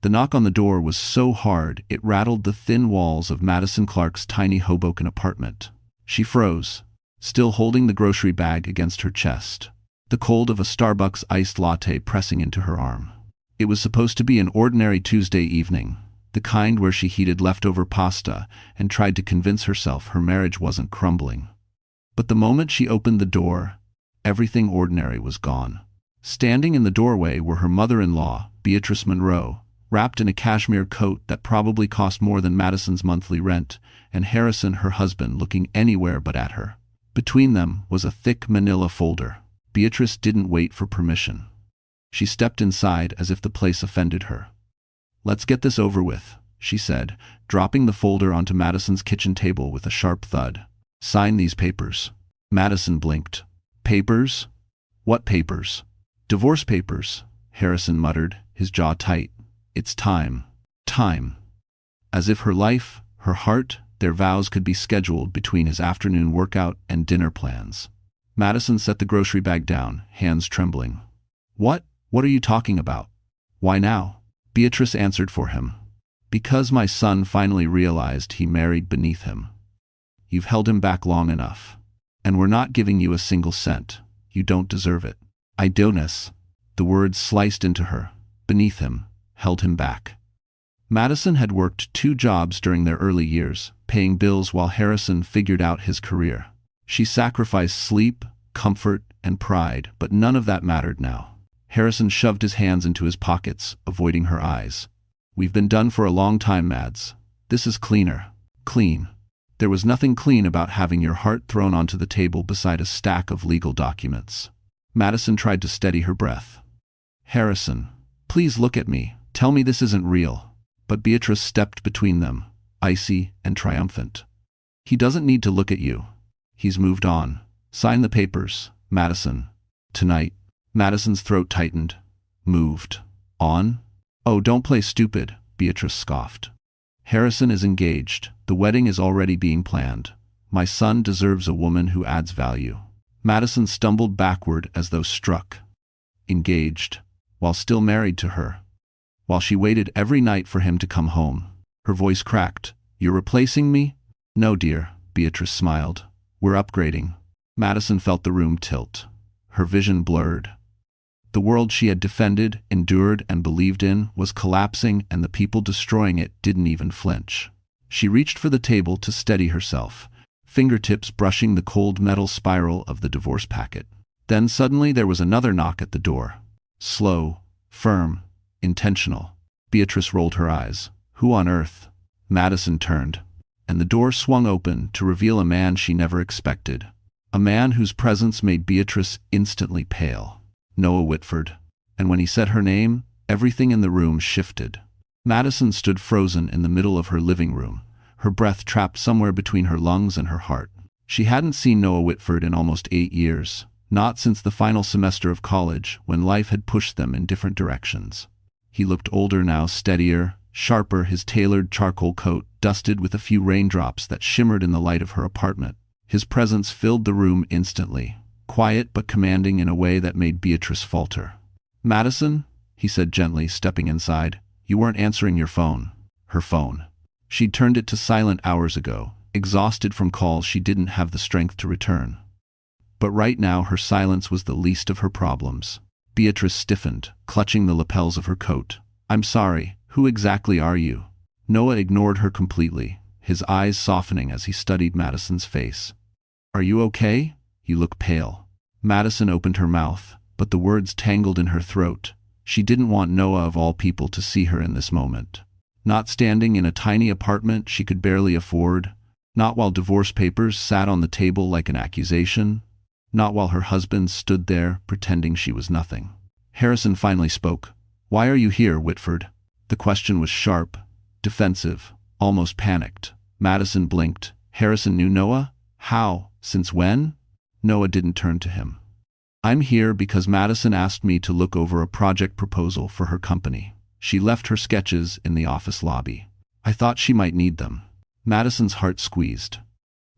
The knock on the door was so hard it rattled the thin walls of Madison Clark's tiny Hoboken apartment. She froze, still holding the grocery bag against her chest, the cold of a Starbucks iced latte pressing into her arm. It was supposed to be an ordinary Tuesday evening, the kind where she heated leftover pasta and tried to convince herself her marriage wasn't crumbling. But the moment she opened the door, everything ordinary was gone. Standing in the doorway were her mother-in-law, Beatrice Monroe, wrapped in a cashmere coat that probably cost more than Madison's monthly rent, and Harrison, her husband, looking anywhere but at her. Between them was a thick manila folder. Beatrice didn't wait for permission. She stepped inside as if the place offended her. "Let's get this over with," she said, dropping the folder onto Madison's kitchen table with a sharp thud. "Sign these papers." Madison blinked. "Papers? What papers?" "Divorce papers," Harrison muttered, his jaw tight. "It's time. Time." As if her life, her heart, their vows could be scheduled between his afternoon workout and dinner plans. Madison set the grocery bag down, hands trembling. What are you talking about? Why now?" Beatrice answered for him. "Because my son finally realized he married beneath him. You've held him back long enough. And we're not giving you a single cent. You don't deserve it." "I don't." The words sliced into her. Beneath him. Held him back. Madison had worked 2 jobs during their early years, paying bills while Harrison figured out his career. She sacrificed sleep, comfort, and pride, but none of that mattered now. Harrison shoved his hands into his pockets, avoiding her eyes. "We've been done for a long time, Mads. This is cleaner." Clean. There was nothing clean about having your heart thrown onto the table beside a stack of legal documents. Madison tried to steady her breath. "Harrison, please look at me. Tell me this isn't real." But Beatrice stepped between them, icy and triumphant. "He doesn't need to look at you. He's moved on. Sign the papers, Madison. Tonight." Madison's throat tightened. "Moved. On? Oh, don't play stupid," Beatrice scoffed. "Harrison is engaged. The wedding is already being planned. My son deserves a woman who adds value." Madison stumbled backward as though struck. Engaged, while still married to her. While she waited every night for him to come home. Her voice cracked. "You're replacing me?" "No, dear," Beatrice smiled. "We're upgrading." Madison felt the room tilt. Her vision blurred. The world she had defended, endured, and believed in was collapsing, and the people destroying it didn't even flinch. She reached for the table to steady herself, fingertips brushing the cold metal spiral of the divorce packet. Then suddenly there was another knock at the door. Slow, firm, intentional. Beatrice rolled her eyes. "Who on earth?" Madison turned, and the door swung open to reveal a man she never expected. A man whose presence made Beatrice instantly pale. Noah Whitford. And when he said her name, everything in the room shifted. Madison stood frozen in the middle of her living room, her breath trapped somewhere between her lungs and her heart. She hadn't seen Noah Whitford in almost 8 years, not since the final semester of college, when life had pushed them in different directions. He looked older now, steadier, sharper, his tailored charcoal coat dusted with a few raindrops that shimmered in the light of her apartment. His presence filled the room instantly, quiet but commanding in a way that made Beatrice falter. "Madison," he said gently, stepping inside, "you weren't answering your phone." Her phone. She'd turned it to silent hours ago, exhausted from calls she didn't have the strength to return. But right now her silence was the least of her problems. Beatrice stiffened, clutching the lapels of her coat. "I'm sorry, who exactly are you?" Noah ignored her completely, his eyes softening as he studied Madison's face. "Are you okay? You look pale." Madison opened her mouth, but the words tangled in her throat. She didn't want Noah of all people to see her in this moment. Not standing in a tiny apartment she could barely afford, not while divorce papers sat on the table like an accusation, not while her husband stood there pretending she was nothing. Harrison finally spoke. "Why are you here, Whitford?" The question was sharp, defensive, almost panicked. Madison blinked. Harrison knew Noah? How? Since when? Noah didn't turn to him. "I'm here because Madison asked me to look over a project proposal for her company. She left her sketches in the office lobby. I thought she might need them." Madison's heart squeezed.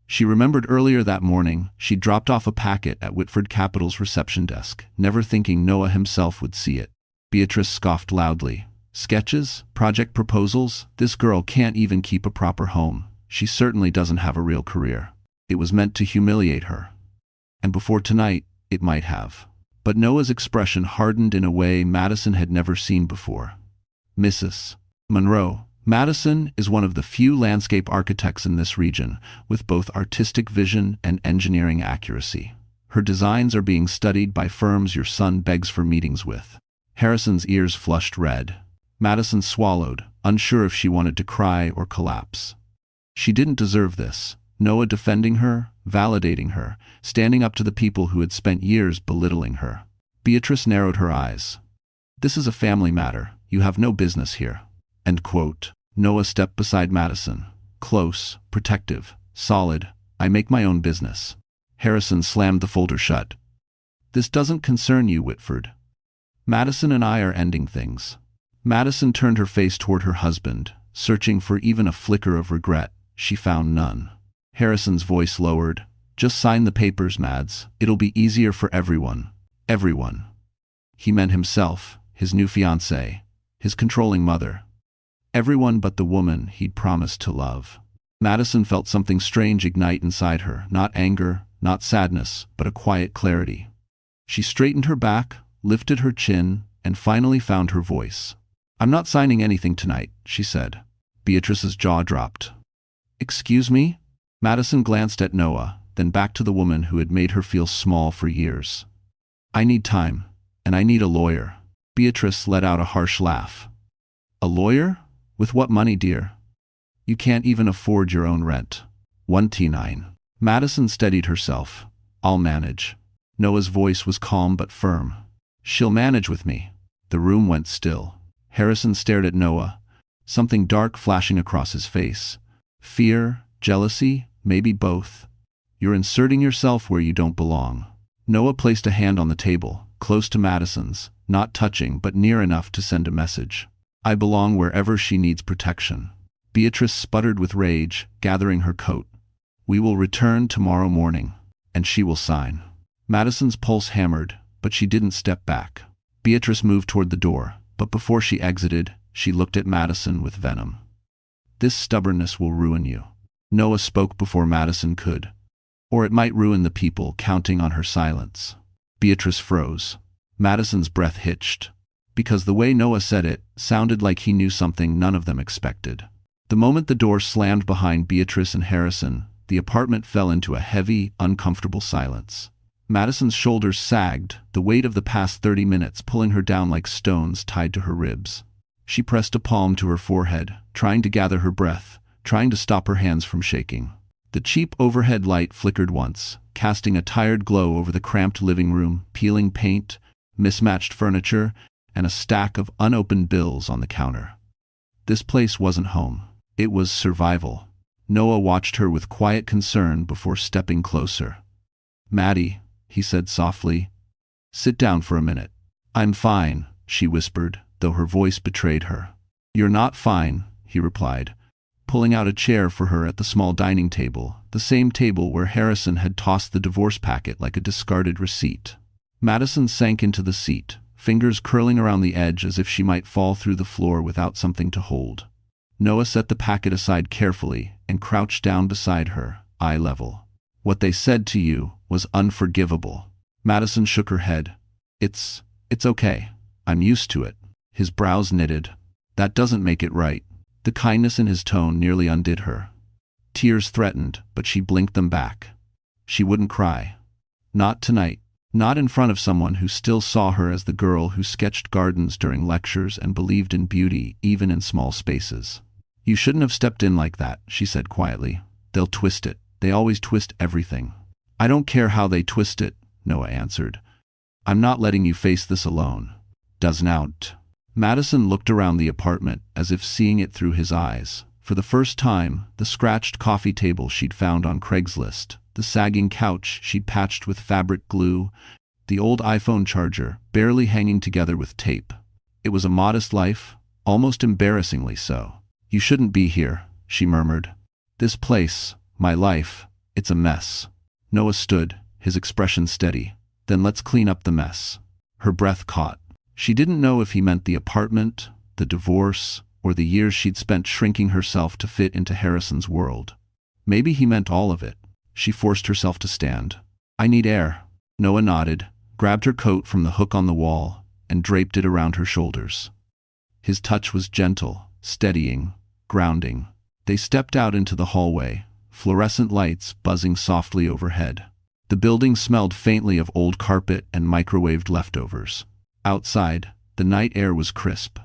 She remembered earlier that morning she dropped off a packet at Whitford Capital's reception desk, never thinking Noah himself would see it. Beatrice scoffed loudly. Sketches? Project proposals? This girl can't even keep a proper home. She certainly doesn't have a real career. It was meant to humiliate her. And before tonight, it might have. But Noah's expression hardened in a way Madison had never seen before. Mrs. Monroe. Madison is one of the few landscape architects in this region with both artistic vision and engineering accuracy. Her designs are being studied by firms your son begs for meetings with. Harrison's ears flushed red. Madison swallowed, unsure if she wanted to cry or collapse. She didn't deserve this. Noah defending her, validating her, standing up to the people who had spent years belittling her. Beatrice narrowed her eyes. This is a family matter. You have no business here. End quote. Noah stepped beside Madison. Close, protective, solid. I make my own business. Harrison slammed the folder shut. This doesn't concern you, Whitford. Madison and I are ending things. Madison turned her face toward her husband, searching for even a flicker of regret. She found none. Harrison's voice lowered. Just sign the papers, Mads. It'll be easier for everyone. Everyone. He meant himself, his new fiancée, his controlling mother. Everyone but the woman he'd promised to love. Madison felt something strange ignite inside her, not anger, not sadness, but a quiet clarity. She straightened her back, lifted her chin, and finally found her voice. I'm not signing anything tonight, she said. Beatrice's jaw dropped. Excuse me? Madison glanced at Noah, then back to the woman who had made her feel small for years. I need time, and I need a lawyer. Beatrice let out a harsh laugh. A lawyer? With what money, dear? You can't even afford your own rent. 1T9. Madison steadied herself. I'll manage. Noah's voice was calm but firm. She'll manage with me. The room went still. Harrison stared at Noah, something dark flashing across his face. Fear, jealousy, maybe both. You're inserting yourself where you don't belong. Noah placed a hand on the table, close to Madison's, not touching but near enough to send a message. I belong wherever she needs protection. Beatrice sputtered with rage, gathering her coat. We will return tomorrow morning, and she will sign. Madison's pulse hammered, but she didn't step back. Beatrice moved toward the door, but before she exited, she looked at Madison with venom. This stubbornness will ruin you. Noah spoke before Madison could. Or it might ruin the people counting on her silence. Beatrice froze. Madison's breath hitched. Because the way Noah said it sounded like he knew something none of them expected. The moment the door slammed behind Beatrice and Harrison, the apartment fell into a heavy, uncomfortable silence. Madison's shoulders sagged, the weight of the past 30 minutes pulling her down like stones tied to her ribs. She pressed a palm to her forehead, trying to gather her breath, trying to stop her hands from shaking. The cheap overhead light flickered once, casting a tired glow over the cramped living room, peeling paint, mismatched furniture, and a stack of unopened bills on the counter. This place wasn't home. It was survival. Noah watched her with quiet concern before stepping closer. Maddie, he said softly. Sit down for a minute. I'm fine, she whispered, though her voice betrayed her. You're not fine, he replied, pulling out a chair for her at the small dining table, the same table where Harrison had tossed the divorce packet like a discarded receipt. Madison sank into the seat, fingers curling around the edge as if she might fall through the floor without something to hold. Noah set the packet aside carefully and crouched down beside her, eye level. What they said to you was unforgivable. Madison shook her head. It's okay. I'm used to it. His brows knitted. That doesn't make it right. The kindness in his tone nearly undid her. Tears threatened, but she blinked them back. She wouldn't cry. Not tonight. Not in front of someone who still saw her as the girl who sketched gardens during lectures and believed in beauty even in small spaces. You shouldn't have stepped in like that, she said quietly. They'll twist it. They always twist everything. I don't care how they twist it, Noah answered. I'm not letting you face this alone. Doesn't out. Madison looked around the apartment as if seeing it through his eyes. For the first time, the scratched coffee table she'd found on Craigslist, the sagging couch she'd patched with fabric glue, the old iPhone charger barely hanging together with tape. It was a modest life, almost embarrassingly so. You shouldn't be here, she murmured. This place, my life, it's a mess. Noah stood, his expression steady. Then let's clean up the mess. Her breath caught. She didn't know if he meant the apartment, the divorce, or the years she'd spent shrinking herself to fit into Harrison's world. Maybe he meant all of it. She forced herself to stand. "I need air." Noah nodded, grabbed her coat from the hook on the wall, and draped it around her shoulders. His touch was gentle, steadying, grounding. They stepped out into the hallway, fluorescent lights buzzing softly overhead. The building smelled faintly of old carpet and microwaved leftovers. Outside, the night air was crisp.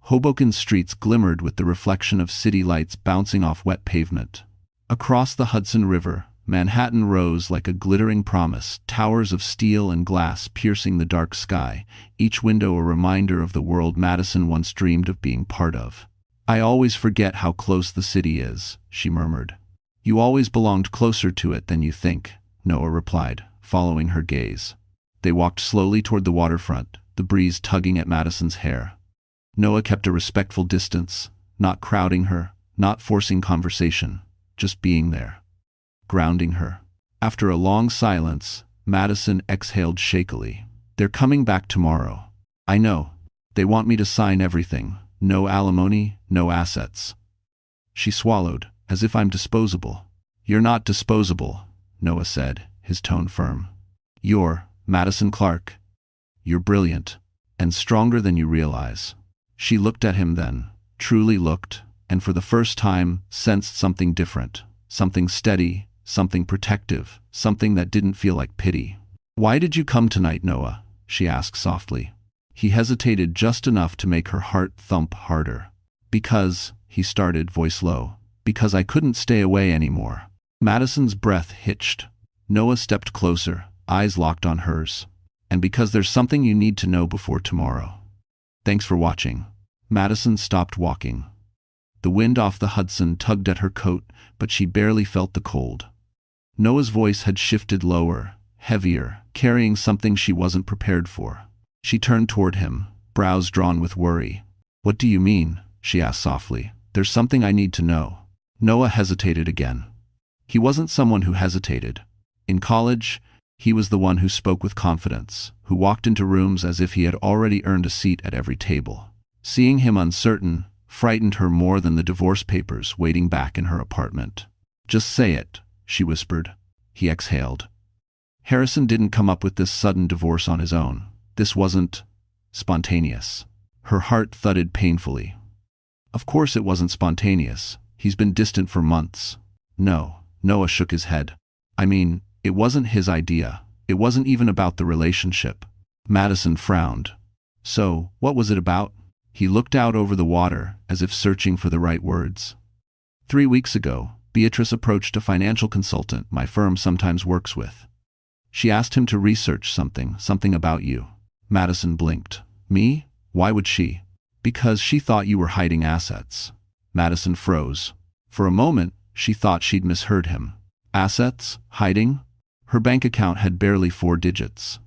Hoboken's streets glimmered with the reflection of city lights bouncing off wet pavement. Across the Hudson River, Manhattan rose like a glittering promise, towers of steel and glass piercing the dark sky, each window a reminder of the world Madison once dreamed of being part of. "I always forget how close the city is," she murmured. "You always belonged closer to it than you think," Noah replied, following her gaze. They walked slowly toward the waterfront, the breeze tugging at Madison's hair. Noah kept a respectful distance, not crowding her, not forcing conversation, just being there, grounding her. After a long silence, Madison exhaled shakily. "They're coming back tomorrow. I know. They want me to sign everything. No alimony, no assets." She swallowed, "As if I'm disposable." "You're not disposable," Noah said, his tone firm. "You're Madison Clark. You're brilliant, and stronger than you realize." She looked at him then, truly looked, and for the first time sensed something different, something steady, something protective, something that didn't feel like pity. "Why did you come tonight, Noah?" she asked softly. He hesitated just enough to make her heart thump harder. "Because," he started, voice low, "because I couldn't stay away anymore." Madison's breath hitched. Noah stepped closer, eyes locked on hers. "And because there's something you need to know before tomorrow." "Thanks for watching." Madison stopped walking. The wind off the Hudson tugged at her coat, but she barely felt the cold. Noah's voice had shifted lower, heavier, carrying something she wasn't prepared for. She turned toward him, brows drawn with worry. "What do you mean?" she asked softly. "There's something I need to know." Noah hesitated again. He wasn't someone who hesitated. In college, he was the one who spoke with confidence, who walked into rooms as if he had already earned a seat at every table. Seeing him uncertain frightened her more than the divorce papers waiting back in her apartment. "Just say it," she whispered. He exhaled. Harrison didn't come up with this sudden divorce on his own. This wasn't spontaneous. Her heart thudded painfully. Of course it wasn't spontaneous. He's been distant for months. No, Noah shook his head. I mean, it wasn't his idea. It wasn't even about the relationship. Madison frowned. So, what was it about? He looked out over the water, as if searching for the right words. 3 weeks ago, Beatrice approached a financial consultant my firm sometimes works with. She asked him to research something about you. Madison blinked. "Me? Why would she?" "Because she thought you were hiding assets." Madison froze. For a moment, she thought she'd misheard him. Assets? Hiding? Her bank account had barely 4 digits.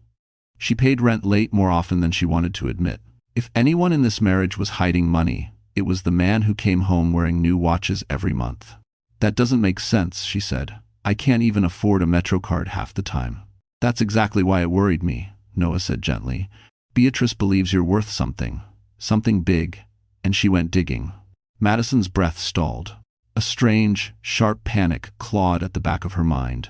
She paid rent late more often than she wanted to admit. If anyone in this marriage was hiding money, it was the man who came home wearing new watches every month. "That doesn't make sense," she said. "I can't even afford a MetroCard half the time." "That's exactly why it worried me," Noah said gently. "Beatrice believes you're worth something big," and she went digging. Madison's breath stalled. A strange, sharp panic clawed at the back of her mind.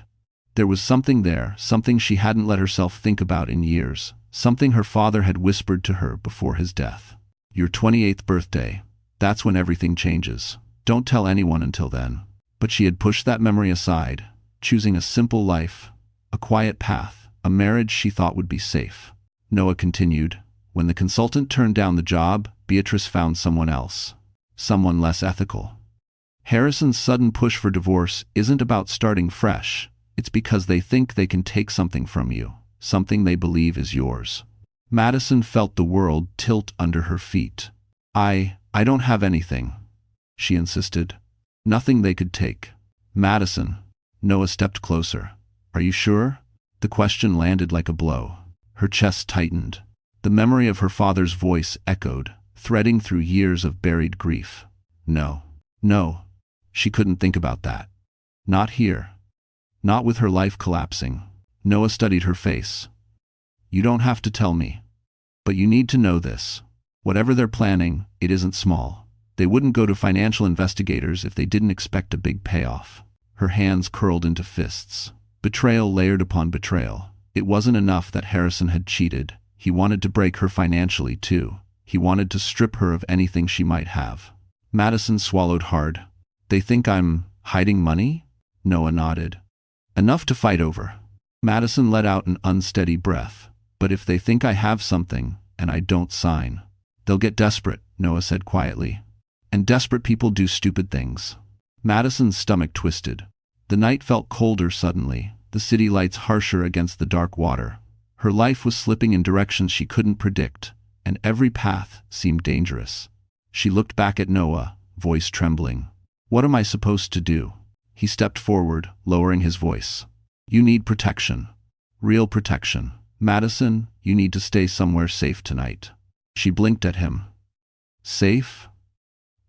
There was something there, something she hadn't let herself think about in years, something her father had whispered to her before his death. "Your 28th birthday. That's when everything changes. Don't tell anyone until then." But she had pushed that memory aside, choosing a simple life, a quiet path, a marriage she thought would be safe. Noah continued. "When the consultant turned down the job, Beatrice found someone else. Someone less ethical. Harrison's sudden push for divorce isn't about starting fresh. It's because they think they can take something from you, something they believe is yours." Madison felt the world tilt under her feet. I don't have anything," she insisted. "Nothing they could take." "Madison." Noah stepped closer. "Are you sure?" The question landed like a blow. Her chest tightened. The memory of her father's voice echoed, threading through years of buried grief. No. She couldn't think about that. Not here. Not with her life collapsing. Noah studied her face. "You don't have to tell me. But you need to know this. Whatever they're planning, it isn't small. They wouldn't go to financial investigators if they didn't expect a big payoff. Her hands curled into fists. Betrayal layered upon betrayal. It wasn't enough that Harrison had cheated. He wanted to break her financially, too. He wanted to strip her of anything she might have. Madison swallowed hard. They think I'm hiding money? Noah nodded. Enough to fight over. Madison let out an unsteady breath. But if they think I have something, and I don't sign, they'll get desperate, Noah said quietly. And desperate people do stupid things. Madison's stomach twisted. The night felt colder suddenly, the city lights harsher against the dark water. Her life was slipping in directions she couldn't predict, and every path seemed dangerous. She looked back at Noah, voice trembling. What am I supposed to do? He stepped forward, lowering his voice. You need protection. Real protection. Madison, you need to stay somewhere safe tonight. She blinked at him. Safe?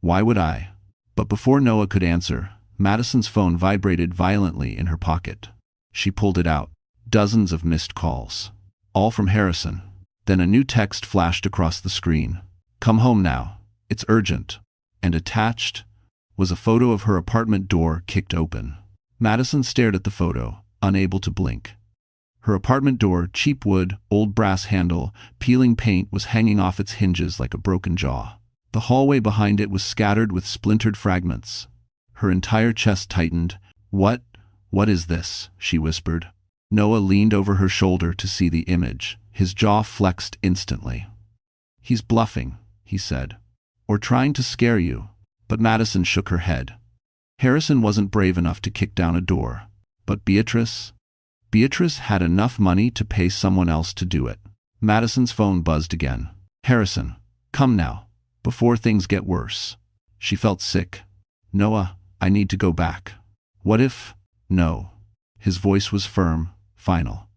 Why would I? But before Noah could answer, Madison's phone vibrated violently in her pocket. She pulled it out. Dozens of missed calls. All from Harrison. Then a new text flashed across the screen. Come home now. It's urgent. And attached was a photo of her apartment door kicked open. Madison stared at the photo, unable to blink. Her apartment door, cheap wood, old brass handle, peeling paint, was hanging off its hinges like a broken jaw. The hallway behind it was scattered with splintered fragments. Her entire chest tightened. What is this? She whispered. Noah leaned over her shoulder to see the image. His jaw flexed instantly. He's bluffing, he said. Or trying to scare you. But Madison shook her head. Harrison wasn't brave enough to kick down a door. But Beatrice had enough money to pay someone else to do it. Madison's phone buzzed again. Harrison, come now, before things get worse. She felt sick. Noah, I need to go back. What if? No. His voice was firm, final.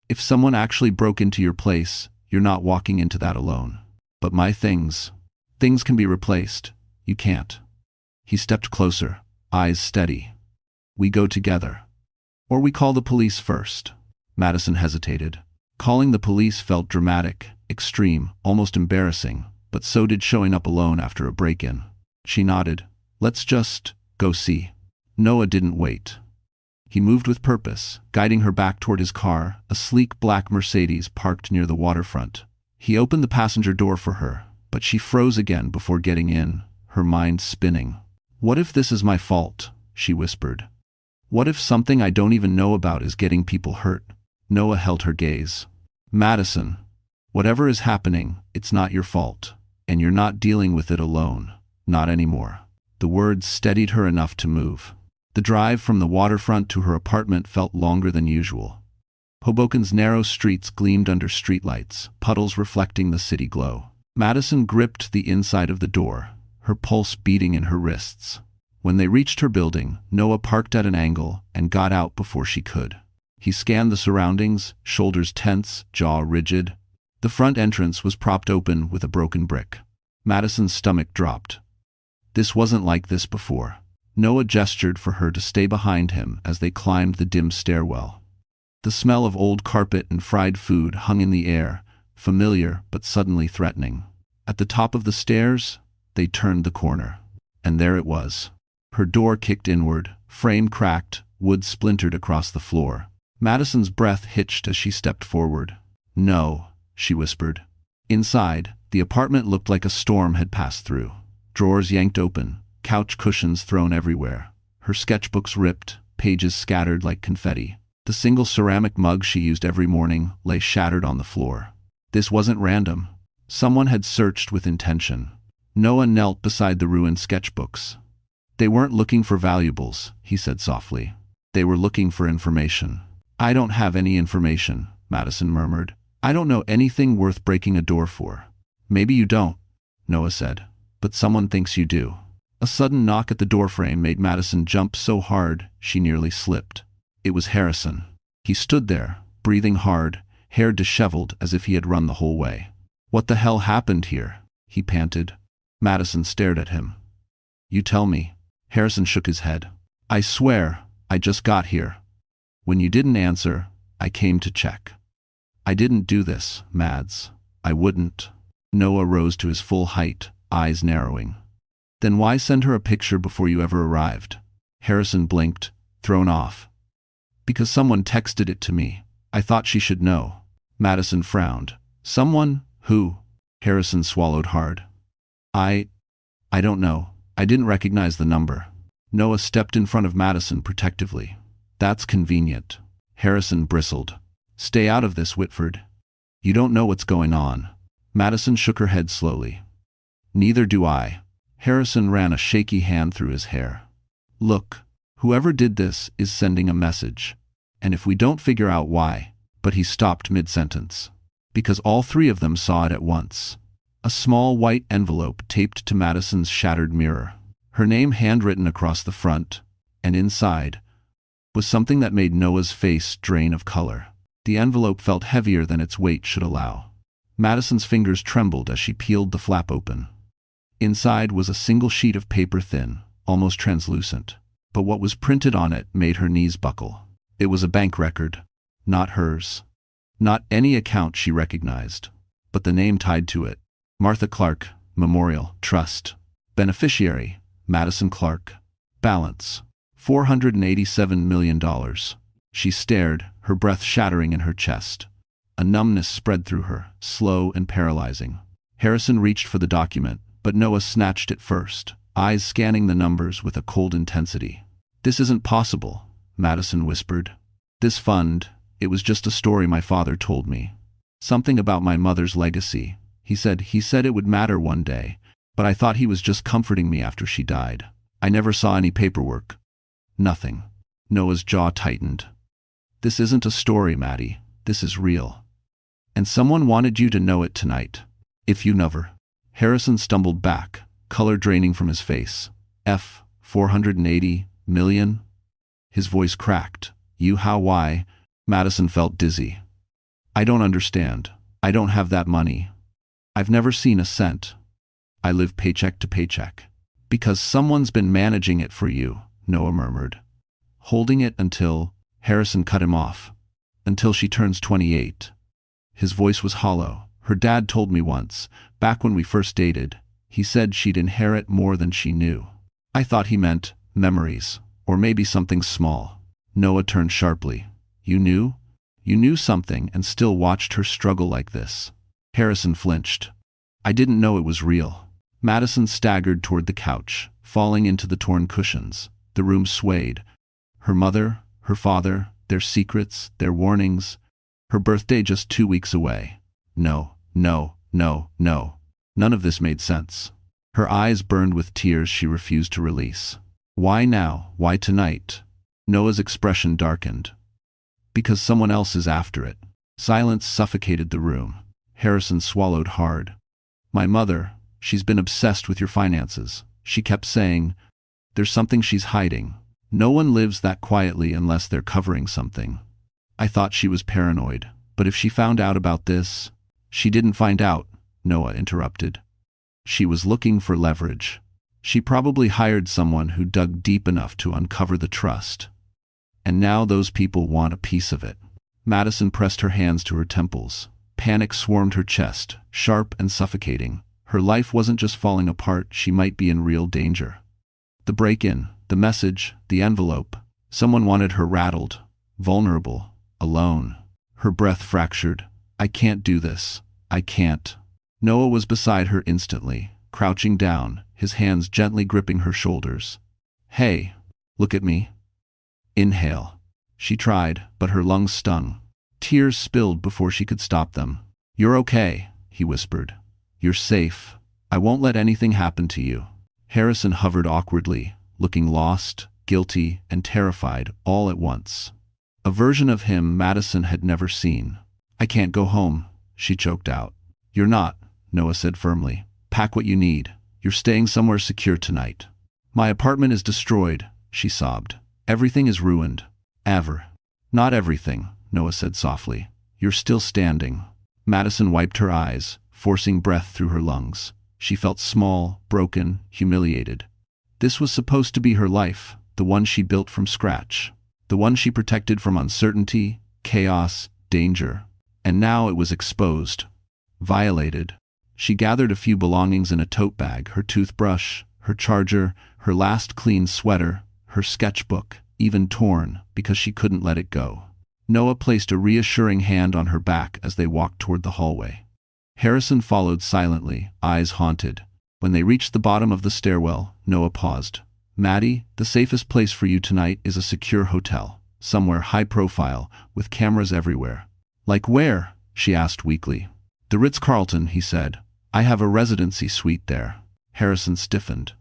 If someone actually broke into your place, you're not walking into that alone. But my things can be replaced. You can't. He stepped closer, eyes steady. We go together. Or we call the police first. Madison hesitated. Calling the police felt dramatic, extreme, almost embarrassing, but so did showing up alone after a break-in. She nodded. Let's just go see. Noah didn't wait. He moved with purpose, guiding her back toward his car, a sleek black Mercedes parked near the waterfront. He opened the passenger door for her, but she froze again before getting in, her mind spinning. What if this is my fault? She whispered. What if something I don't even know about is getting people hurt? Noah held her gaze. Madison, whatever is happening, it's not your fault. And you're not dealing with it alone. Not anymore. The words steadied her enough to move. The drive from the waterfront to her apartment felt longer than usual. Hoboken's narrow streets gleamed under streetlights, puddles reflecting the city glow. Madison gripped the inside of the door, her pulse beating in her wrists. When they reached her building, Noah parked at an angle and got out before she could. He scanned the surroundings, shoulders tense, jaw rigid. The front entrance was propped open with a broken brick. Madison's stomach dropped. This wasn't like this before. Noah gestured for her to stay behind him as they climbed the dim stairwell. The smell of old carpet and fried food hung in the air, familiar but suddenly threatening. At the top of the stairs, they turned the corner. And there it was. Her door kicked inward, frame cracked, wood splintered across the floor. Madison's breath hitched as she stepped forward. No, she whispered. Inside, the apartment looked like a storm had passed through. Drawers yanked open, couch cushions thrown everywhere. Her sketchbooks ripped, pages scattered like confetti. The single ceramic mug she used every morning lay shattered on the floor. This wasn't random. Someone had searched with intention. Noah knelt beside the ruined sketchbooks. They weren't looking for valuables, he said softly. They were looking for information. I don't have any information, Madison murmured. I don't know anything worth breaking a door for. Maybe you don't, Noah said. But someone thinks you do. A sudden knock at the doorframe made Madison jump so hard she nearly slipped. It was Harrison. He stood there, breathing hard, hair disheveled as if he had run the whole way. What the hell happened here? He panted. Madison stared at him. You tell me. Harrison shook his head. I swear, I just got here. When you didn't answer, I came to check. I didn't do this, Mads. I wouldn't. Noah rose to his full height, eyes narrowing. Then why send her a picture before you ever arrived? Harrison blinked, thrown off. Because someone texted it to me. I thought she should know. Madison frowned. Someone? Who? Harrison swallowed hard. I don't know. I didn't recognize the number. Noah stepped in front of Madison protectively. That's convenient. Harrison bristled. Stay out of this, Whitford. You don't know what's going on. Madison shook her head slowly. Neither do I. Harrison ran a shaky hand through his hair. Look, whoever did this is sending a message. And if we don't figure out why, but he stopped mid-sentence. Because all three of them saw it at once. A small white envelope taped to Madison's shattered mirror. Her name handwritten across the front, and inside, was something that made Noah's face drain of color. The envelope felt heavier than its weight should allow. Madison's fingers trembled as she peeled the flap open. Inside was a single sheet of paper thin, almost translucent. But what was printed on it made her knees buckle. It was a bank record. Not hers. Not any account she recognized. But the name tied to it. Martha Clark, Memorial Trust. Beneficiary, Madison Clark. Balance, $487 million. She stared, her breath shattering in her chest. A numbness spread through her, slow and paralyzing. Harrison reached for the document, but Noah snatched it first, eyes scanning the numbers with a cold intensity. This isn't possible, Madison whispered. This fund, it was just a story my father told me. Something about my mother's legacy. He said it would matter one day, but I thought he was just comforting me after she died. I never saw any paperwork. Nothing. Noah's jaw tightened. This isn't a story, Maddie. This is real. And someone wanted you to know it tonight. If you never. Harrison stumbled back, color draining from his face. $480 million? His voice cracked. You how why? Madison felt dizzy. I don't understand. I don't have that money. I've never seen a cent. I live paycheck to paycheck. Because someone's been managing it for you, Noah murmured. Holding it until, Harrison cut him off. Until she turns 28. His voice was hollow. Her dad told me once, back when we first dated, he said she'd inherit more than she knew. I thought he meant memories, or maybe something small. Noah turned sharply. You knew? You knew something and still watched her struggle like this. Harrison flinched. I didn't know it was real. Madison staggered toward the couch, falling into the torn cushions. The room swayed. Her mother, her father, their secrets, their warnings. Her birthday just 2 weeks away. No. None of this made sense. Her eyes burned with tears she refused to release. Why now? Why tonight? Noah's expression darkened. Because someone else is after it. Silence suffocated the room. Harrison swallowed hard. My mother, she's been obsessed with your finances. She kept saying, there's something she's hiding. No one lives that quietly unless they're covering something. I thought she was paranoid, but if she found out about this... She didn't find out, Noah interrupted. She was looking for leverage. She probably hired someone who dug deep enough to uncover the trust. And now those people want a piece of it. Madison pressed her hands to her temples. Panic swarmed her chest, sharp and suffocating. Her life wasn't just falling apart, she might be in real danger. The break-in, the message, the envelope. Someone wanted her rattled, vulnerable, alone. Her breath fractured. I can't do this. I can't. Noah was beside her instantly, crouching down, his hands gently gripping her shoulders. Hey, look at me. Inhale. She tried, but her lungs stung. Tears spilled before she could stop them. You're okay, he whispered. You're safe. I won't let anything happen to you. Harrison hovered awkwardly, looking lost, guilty, and terrified all at once. A version of him Madison had never seen. I can't go home, she choked out. You're not, Noah said firmly. Pack what you need. You're staying somewhere secure tonight. My apartment is destroyed, she sobbed. Everything is ruined. Ever. Not everything, Noah said softly. You're still standing. Madison wiped her eyes, forcing breath through her lungs. She felt small, broken, humiliated. This was supposed to be her life, the one she built from scratch. The one she protected from uncertainty, chaos, danger. And now it was exposed. Violated. She gathered a few belongings in a tote bag: her toothbrush, her charger, her last clean sweater, her sketchbook, even torn, because she couldn't let it go. Noah placed a reassuring hand on her back as they walked toward the hallway. Harrison followed silently, eyes haunted. When they reached the bottom of the stairwell, Noah paused. "Maddie, the safest place for you tonight is a secure hotel, somewhere high profile, with cameras everywhere." "Like where?" she asked weakly. "The Ritz-Carlton," he said. "I have a residency suite there." Harrison stiffened.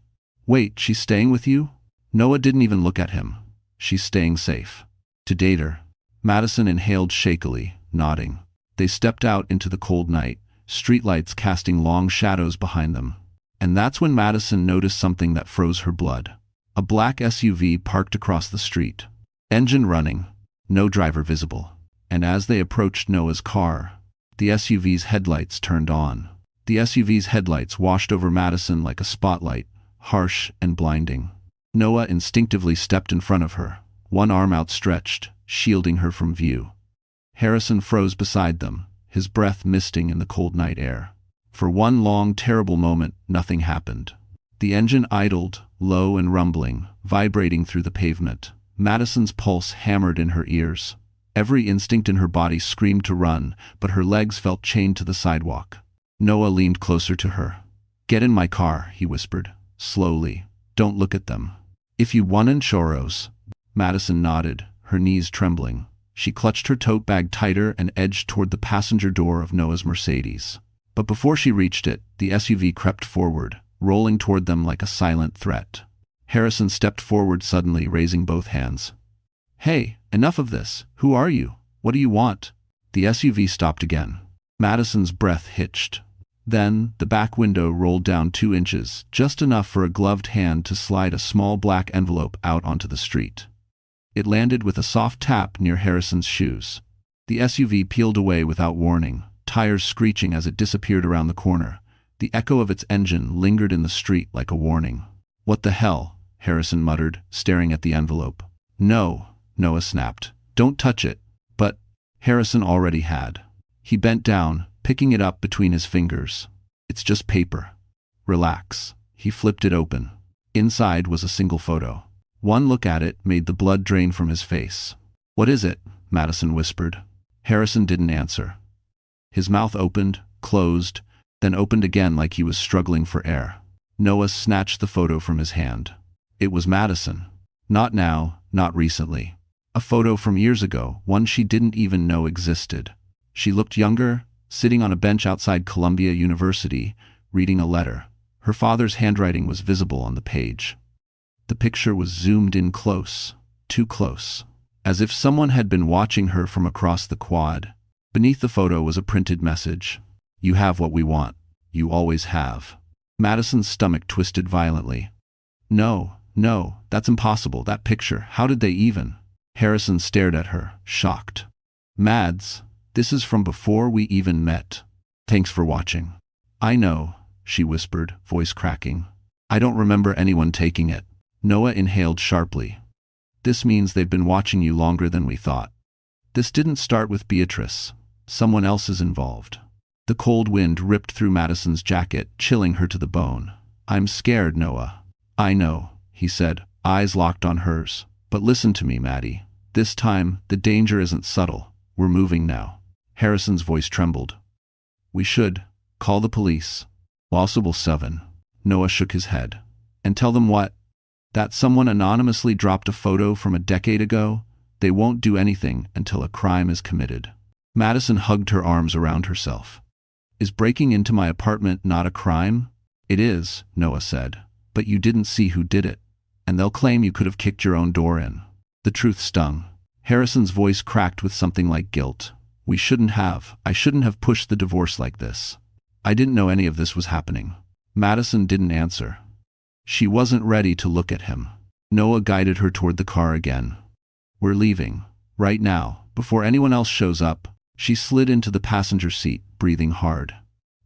"Wait, she's staying with you?" Noah didn't even look at him. "She's staying safe." "To date her." Madison inhaled shakily, nodding. They stepped out into the cold night, streetlights casting long shadows behind them. And that's when Madison noticed something that froze her blood. A black SUV parked across the street. Engine running, no driver visible. And as they approached Noah's car, the SUV's headlights turned on. The SUV's headlights washed over Madison like a spotlight, harsh and blinding. Noah instinctively stepped in front of her, one arm outstretched, shielding her from view. Harrison froze beside them, his breath misting in the cold night air. For one long, terrible moment, nothing happened. The engine idled, low and rumbling, vibrating through the pavement. Madison's pulse hammered in her ears. Every instinct in her body screamed to run, but her legs felt chained to the sidewalk. Noah leaned closer to her. "Get in my car," he whispered, slowly. "Don't look at them." "If you want churros." Madison nodded, her knees trembling. She clutched her tote bag tighter and edged toward the passenger door of Noah's Mercedes. But before she reached it, the SUV crept forward, rolling toward them like a silent threat. Harrison stepped forward suddenly, raising both hands. "Hey, enough of this. Who are you? What do you want?" The SUV stopped again. Madison's breath hitched. Then, the back window rolled down 2 inches, just enough for a gloved hand to slide a small black envelope out onto the street. It landed with a soft tap near Harrison's shoes. The SUV peeled away without warning, tires screeching as it disappeared around the corner. The echo of its engine lingered in the street like a warning. "What the hell?" Harrison muttered, staring at the envelope. "No," Noah snapped. "Don't touch it." But Harrison already had. He bent down, picking it up between his fingers. "It's just paper. Relax." He flipped it open. Inside was a single photo. One look at it made the blood drain from his face. "What is it?" Madison whispered. Harrison didn't answer. His mouth opened, closed, then opened again like he was struggling for air. Noah snatched the photo from his hand. It was Madison. Not now, not recently. A photo from years ago, one she didn't even know existed. She looked younger, sitting on a bench outside Columbia University, reading a letter. Her father's handwriting was visible on the page. The picture was zoomed in close, too close, as if someone had been watching her from across the quad. Beneath the photo was a printed message. "You have what we want. You always have." Madison's stomach twisted violently. No, that's impossible. That picture, how did they even?" Harrison stared at her, shocked. "Mads, this is from before we even met. Thanks for watching." "I know," she whispered, voice cracking. "I don't remember anyone taking it." Noah inhaled sharply. "This means they've been watching you longer than we thought. This didn't start with Beatrice. Someone else is involved." The cold wind ripped through Madison's jacket, chilling her to the bone. "I'm scared, Noah." "I know," he said, eyes locked on hers. "But listen to me, Maddie. This time, the danger isn't subtle. We're moving now." Harrison's voice trembled. "We should call the police." "Possible 7. Noah shook his head. "And tell them what? That someone anonymously dropped a photo from a decade ago? They won't do anything until a crime is committed." Madison hugged her arms around herself. "Is breaking into my apartment not a crime?" "It is," Noah said. "But you didn't see who did it. And they'll claim you could have kicked your own door in." The truth stung. Harrison's voice cracked with something like guilt. I shouldn't have pushed the divorce like this. I didn't know any of this was happening." Madison didn't answer. She wasn't ready to look at him. Noah guided her toward the car again. "We're leaving. Right now, before anyone else shows up." She slid into the passenger seat, breathing hard.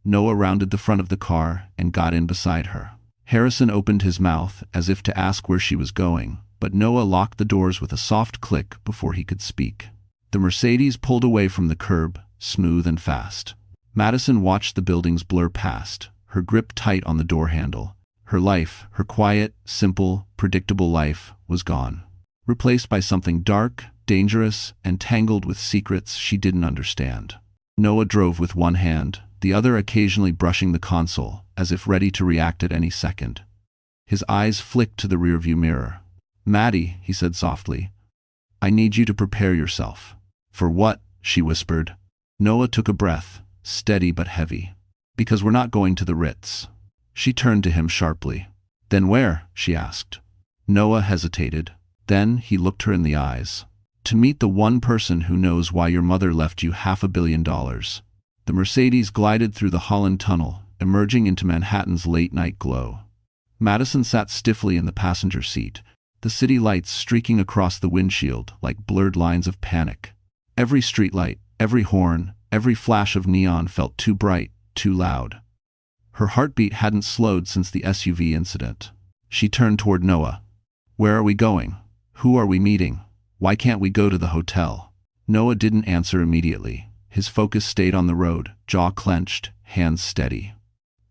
Noah rounded the front of the car and got in beside her. Harrison opened his mouth as if to ask where she was going, but Noah locked the doors with a soft click before he could speak. The Mercedes pulled away from the curb, smooth and fast. Madison watched the buildings blur past, her grip tight on the door handle. Her life, her quiet, simple, predictable life, was gone, replaced by something dark, dangerous, and tangled with secrets she didn't understand. Noah drove with one hand, the other occasionally brushing the console, as if ready to react at any second. His eyes flicked to the rearview mirror. "Maddie," he said softly, "I need you to prepare yourself." "For what?" she whispered. Noah took a breath, steady but heavy. "Because we're not going to the Ritz." She turned to him sharply. "Then where?" she asked. Noah hesitated. Then he looked her in the eyes. "To meet the one person who knows why your mother left you $500 million. The Mercedes glided through the Holland Tunnel, emerging into Manhattan's late-night glow. Madison sat stiffly in the passenger seat, the city lights streaking across the windshield like blurred lines of panic. Every streetlight, every horn, every flash of neon felt too bright, too loud. Her heartbeat hadn't slowed since the SUV incident. She turned toward Noah. "Where are we going? Who are we meeting? Why can't we go to the hotel?" Noah didn't answer immediately. His focus stayed on the road, jaw clenched, hands steady.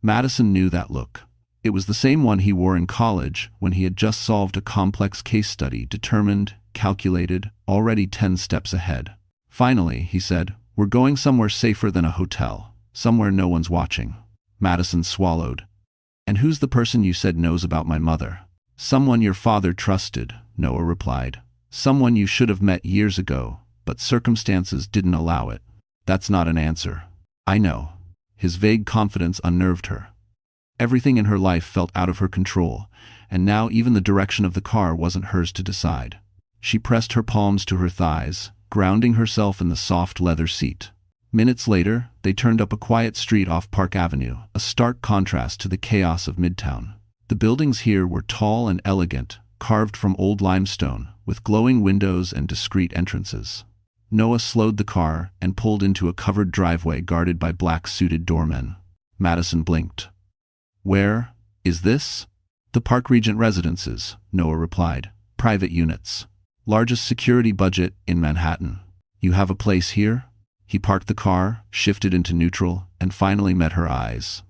Madison knew that look. It was the same one he wore in college when he had just solved a complex case study, determined, calculated, already 10 steps ahead. Finally, he said, "We're going somewhere safer than a hotel, somewhere no one's watching." Madison swallowed. "And who's the person you said knows about my mother?" "Someone your father trusted," Noah replied. "Someone you should have met years ago, but circumstances didn't allow it." "That's not an answer." "I know." His vague confidence unnerved her. Everything in her life felt out of her control, and now even the direction of the car wasn't hers to decide. She pressed her palms to her thighs, grounding herself in the soft leather seat. Minutes later, they turned up a quiet street off Park Avenue, a stark contrast to the chaos of Midtown. The buildings here were tall and elegant, carved from old limestone, with glowing windows and discreet entrances. Noah slowed the car and pulled into a covered driveway guarded by black-suited doormen. Madison blinked. "Where is this?" "The Park Regent Residences," Noah replied. "Private units. Largest security budget in Manhattan. You have a place here?" He parked the car, shifted into neutral, and finally met her eyes.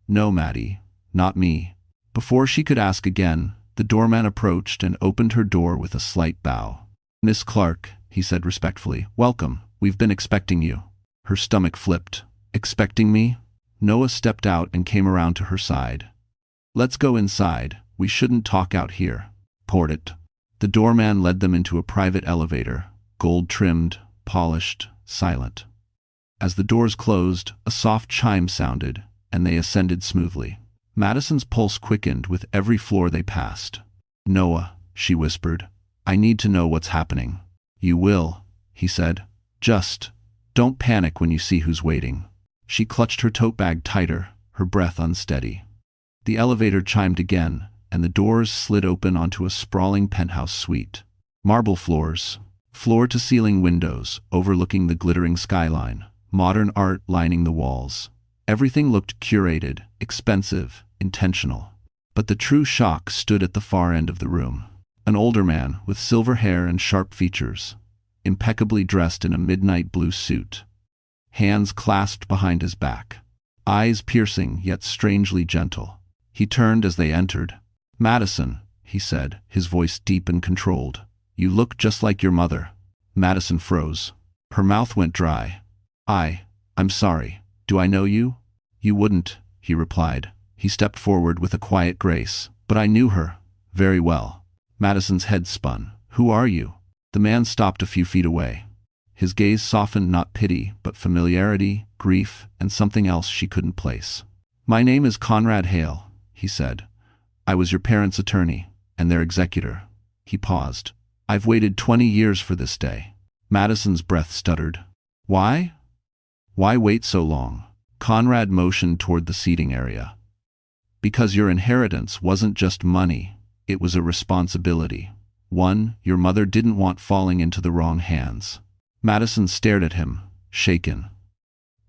"No, Maddie, not me." Before she could ask again, the doorman approached and opened her door with a slight bow. "Miss Clark," he said respectfully, "welcome. We've been expecting you." Her stomach flipped. "Expecting me?" Noah stepped out and came around to her side. "Let's go inside. We shouldn't talk out here." "Port." The doorman led them into a private elevator, gold-trimmed, polished, silent. As the doors closed, a soft chime sounded, and they ascended smoothly. Madison's pulse quickened with every floor they passed. "Noah," she whispered, "I need to know what's happening." "You will," he said. "Just don't panic when you see who's waiting." She clutched her tote bag tighter, her breath unsteady. The elevator chimed again, and the doors slid open onto a sprawling penthouse suite. Marble floors, floor-to-ceiling windows overlooking the glittering skyline, modern art lining the walls. Everything looked curated, expensive, intentional. But the true shock stood at the far end of the room. An older man with silver hair and sharp features, impeccably dressed in a midnight blue suit. Hands clasped behind his back. Eyes piercing yet strangely gentle. He turned as they entered. "Madison," he said, his voice deep and controlled. "You look just like your mother." Madison froze. Her mouth went dry. I'm sorry. Do I know you?" "You wouldn't," he replied. He stepped forward with a quiet grace. "But I knew her. Very well." Madison's head spun. "Who are you?" The man stopped a few feet away. His gaze softened not pity, but familiarity, grief, and something else she couldn't place. "My name is Conrad Hale," he said. "I was your parents' attorney, and their executor." He paused. "I've waited 20 years for this day." Madison's breath stuttered. "Why? Why wait so long?" Conrad motioned toward the seating area. "Because your inheritance wasn't just money, it was a responsibility. One your mother didn't want falling into the wrong hands." Madison stared at him, shaken.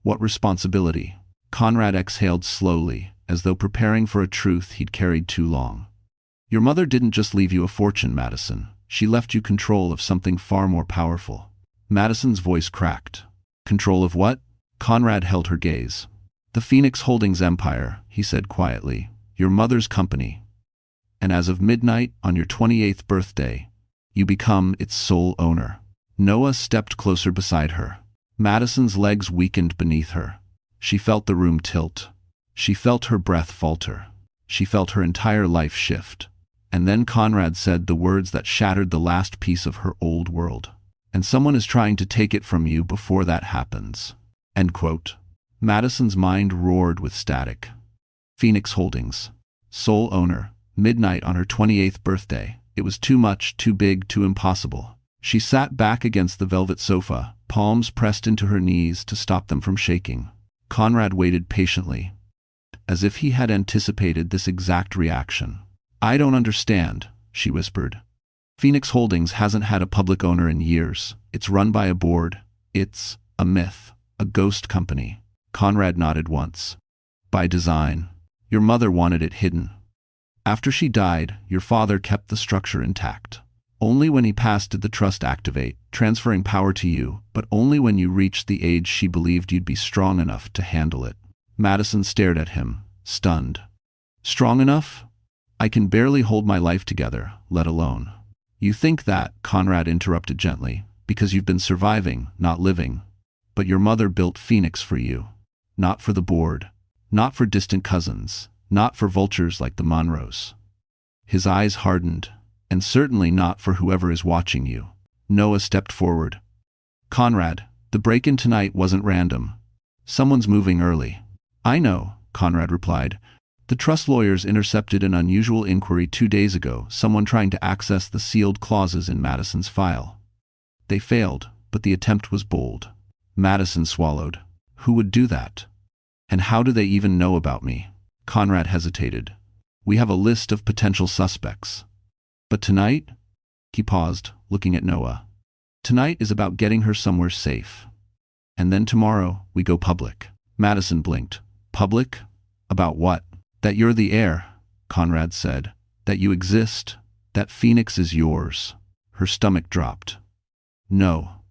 "What responsibility?" Conrad exhaled slowly, as though preparing for a truth he'd carried too long. "Your mother didn't just leave you a fortune, Madison. She left you control of something far more powerful." Madison's voice cracked. "Control of what?" Conrad held her gaze. "The Phoenix Holdings Empire," he said quietly. "Your mother's company. And as of midnight on your 28th birthday, you become its sole owner." Noah stepped closer beside her. Madison's legs weakened beneath her. She felt the room tilt. She felt her breath falter. She felt her entire life shift. And then Conrad said the words that shattered the last piece of her old world. "And someone is trying to take it from you before that happens." End quote. Madison's mind roared with static. Phoenix Holdings. Sole owner. Midnight on her 28th birthday. It was too much, too big, too impossible. She sat back against the velvet sofa, palms pressed into her knees to stop them from shaking. Conrad waited patiently, as if he had anticipated this exact reaction. "I don't understand," she whispered. "Phoenix Holdings hasn't had a public owner in years. It's run by a board. It's a myth, a ghost company." Conrad nodded once. "By design. Your mother wanted it hidden. After she died, your father kept the structure intact. Only when he passed did the trust activate, transferring power to you, but only when you reached the age she believed you'd be strong enough to handle it." Madison stared at him, stunned. "Strong enough? I can barely hold my life together, let alone." "You think that," Conrad interrupted gently, "because you've been surviving, not living. But your mother built Phoenix for you. Not for the board. Not for distant cousins. Not for vultures like the Monroes." His eyes hardened. "And certainly not for whoever is watching you." Noah stepped forward. "Conrad, the break-in tonight wasn't random. Someone's moving early." "I know," Conrad replied. "The trust lawyers intercepted an unusual inquiry 2 days ago, someone trying to access the sealed clauses in Madison's file. They failed, but the attempt was bold." Madison swallowed. "Who would do that? And how do they even know about me?" Conrad hesitated. "We have a list of potential suspects. But tonight?" He paused, looking at Noah. "Tonight is about getting her somewhere safe. And then tomorrow, we go public." Madison blinked. "Public? About what?" "That you're the heir," Conrad said. "That you exist. That Phoenix is yours." Her stomach dropped. "No.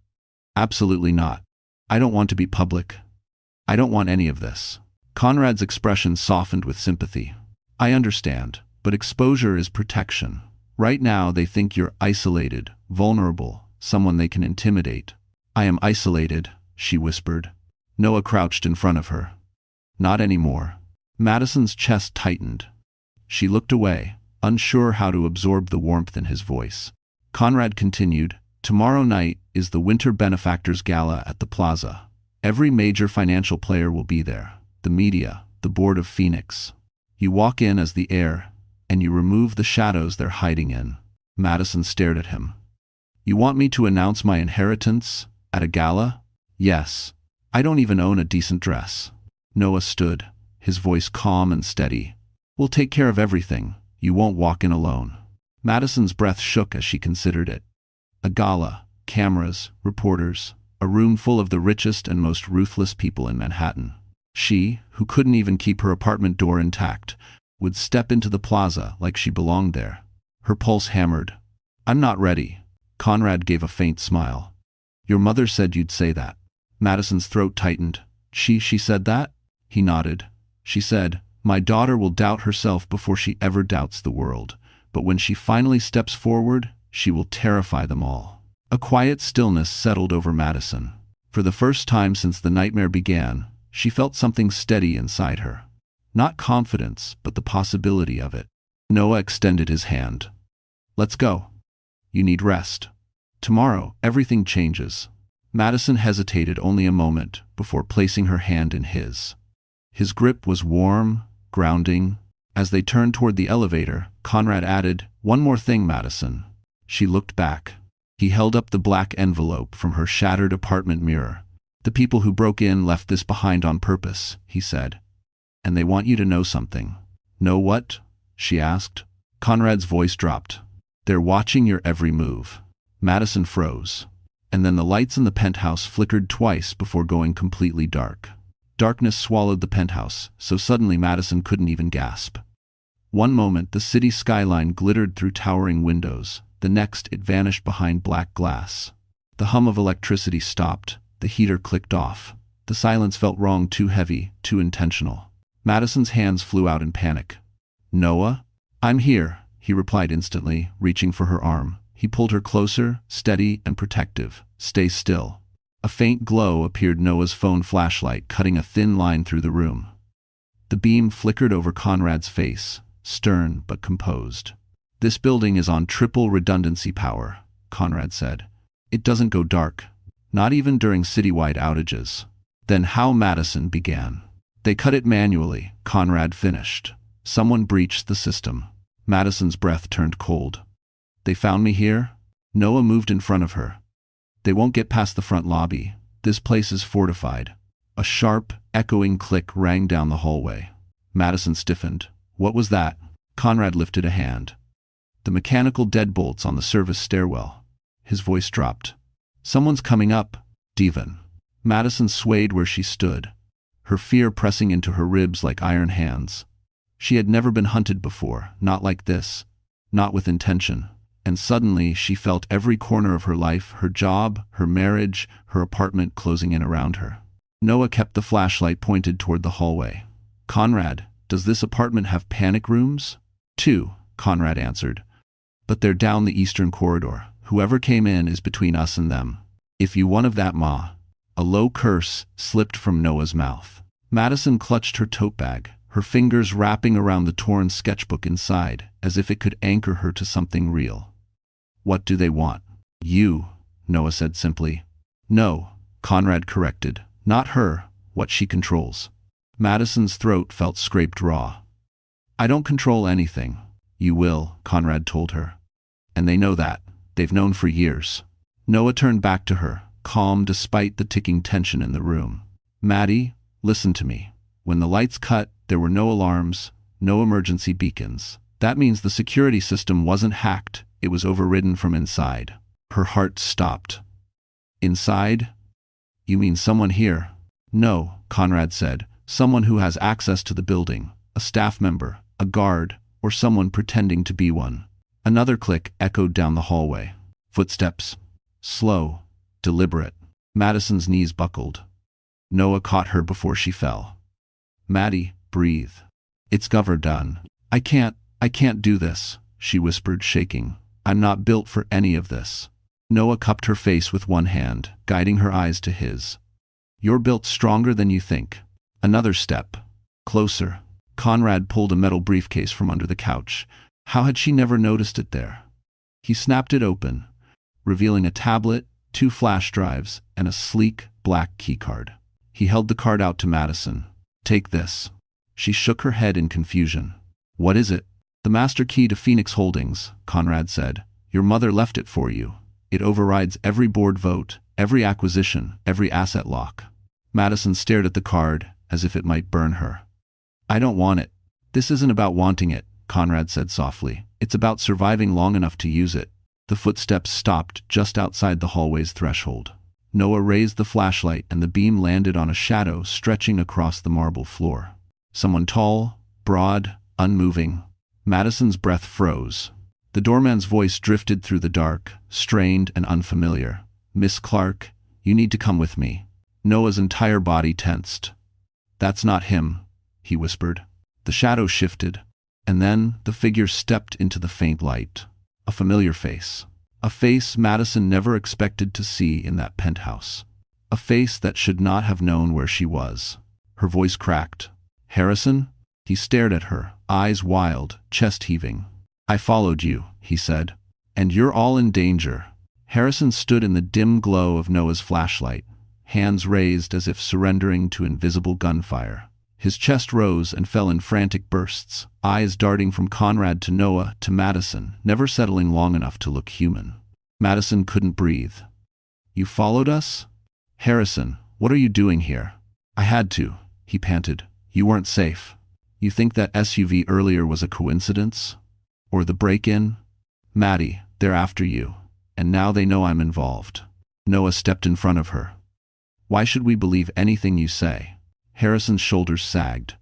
Absolutely not. I don't want to be public. I don't want any of this." Conrad's expression softened with sympathy. "I understand, but exposure is protection. Right now they think you're isolated, vulnerable, someone they can intimidate." "I am isolated," she whispered. Noah crouched in front of her. "Not anymore." Madison's chest tightened. She looked away, unsure how to absorb the warmth in his voice. Conrad continued, "Tomorrow night is the Winter Benefactors Gala at the Plaza. Every major financial player will be there. The media, the board of Phoenix. You walk in as the heir, and you remove the shadows they're hiding in." Madison stared at him. "You want me to announce my inheritance at a gala?" "Yes. I don't even own a decent dress." Noah stood, his voice calm and steady. "We'll take care of everything. You won't walk in alone." Madison's breath shook as she considered it. A gala, cameras, reporters, a room full of the richest and most ruthless people in Manhattan. She, who couldn't even keep her apartment door intact, would step into the plaza like she belonged there. Her pulse hammered. "I'm not ready." Conrad gave a faint smile. "Your mother said you'd say that." Madison's throat tightened. She said that?" He nodded. "She said, 'My daughter will doubt herself before she ever doubts the world. But when she finally steps forward, she will terrify them all.'" A quiet stillness settled over Madison. For the first time since the nightmare began, she felt something steady inside her. Not confidence, but the possibility of it. Noah extended his hand. "Let's go. You need rest. Tomorrow, everything changes." Madison hesitated only a moment before placing her hand in his. His grip was warm, grounding. As they turned toward the elevator, Conrad added, "One more thing, Madison." She looked back. He held up the black envelope from her shattered apartment mirror. "The people who broke in left this behind on purpose," he said. "And they want you to know something." "Know what?" she asked. Conrad's voice dropped. "They're watching your every move." Madison froze. And then the lights in the penthouse flickered twice before going completely dark. Darkness swallowed the penthouse, so suddenly Madison couldn't even gasp. One moment the city skyline glittered through towering windows, the next it vanished behind black glass. The hum of electricity stopped, the heater clicked off. The silence felt wrong, too heavy, too intentional. Madison's hands flew out in panic. "Noah?" "I'm here," he replied instantly, reaching for her arm. He pulled her closer, steady and protective. "Stay still." A faint glow appeared, Noah's phone flashlight cutting a thin line through the room. The beam flickered over Conrad's face, stern but composed. "This building is on triple redundancy power," Conrad said. "It doesn't go dark, not even during citywide outages." Then how Madison began. "They cut it manually," Conrad finished. "Someone breached the system." Madison's breath turned cold. "They found me here?" Noah moved in front of her. "They won't get past the front lobby. This place is fortified." A sharp, echoing click rang down the hallway. Madison stiffened. "What was that?" Conrad lifted a hand. "The mechanical deadbolts on the service stairwell." His voice dropped. "Someone's coming up, Devon." Madison swayed where she stood, her fear pressing into her ribs like iron hands. She had never been hunted before, not like this, not with intention. And suddenly she felt every corner of her life, her job, her marriage, her apartment closing in around her. Noah kept the flashlight pointed toward the hallway. "Conrad, does this apartment have panic rooms?" "Two," Conrad answered. "But they're down the eastern corridor. Whoever came in is between us and them. If you one of that, Ma." A low curse slipped from Noah's mouth. Madison clutched her tote bag, her fingers wrapping around the torn sketchbook inside, as if it could anchor her to something real. "What do they want?" "You," Noah said simply. "No," Conrad corrected. "Not her, what she controls." Madison's throat felt scraped raw. "I don't control anything." "You will," Conrad told her. "And they know that. They've known for years." Noah turned back to her, calm despite the ticking tension in the room. "Maddie, listen to me. When the lights cut, there were no alarms, no emergency beacons. That means the security system wasn't hacked, it was overridden from inside." Her heart stopped. "Inside? You mean someone here?" "No," Conrad said. "Someone who has access to the building. A staff member, a guard, or someone pretending to be one." Another click echoed down the hallway. Footsteps. Slow, deliberate. Madison's knees buckled. Noah caught her before she fell. "Maddie, breathe. It's done. I can't do this," she whispered, shaking. "I'm not built for any of this." Noah cupped her face with one hand, guiding her eyes to his. "You're built stronger than you think." Another step. Closer. Conrad pulled a metal briefcase from under the couch. How had she never noticed it there? He snapped it open, revealing a tablet, 2 flash drives, and a sleek, black keycard. He held the card out to Madison. "Take this." She shook her head in confusion. "What is it?" "The master key to Phoenix Holdings," Conrad said. "Your mother left it for you. It overrides every board vote, every acquisition, every asset lock." Madison stared at the card, as if it might burn her. "I don't want it." "This isn't about wanting it," Conrad said softly. "It's about surviving long enough to use it." The footsteps stopped just outside the hallway's threshold. Noah raised the flashlight and the beam landed on a shadow stretching across the marble floor. Someone tall, broad, unmoving. Madison's breath froze. The doorman's voice drifted through the dark, strained and unfamiliar. "Miss Clark, you need to come with me." Noah's entire body tensed. "That's not him," he whispered. The shadow shifted, and then the figure stepped into the faint light. A familiar face. A face Madison never expected to see in that penthouse. A face that should not have known where she was. Her voice cracked. "Harrison?" He stared at her, eyes wild, chest heaving. "I followed you," he said. "And you're all in danger." Harrison stood in the dim glow of Noah's flashlight, hands raised as if surrendering to invisible gunfire. His chest rose and fell in frantic bursts, eyes darting from Conrad to Noah to Madison, never settling long enough to look human. Madison couldn't breathe. "You followed us?" "Harrison, what are you doing here?" "I had to," he panted. "You weren't safe." "You think that SUV earlier was a coincidence? Or the break-in?" "Maddie, they're after you. And now they know I'm involved." Noah stepped in front of her. "Why should we believe anything you say?" Harrison's shoulders sagged.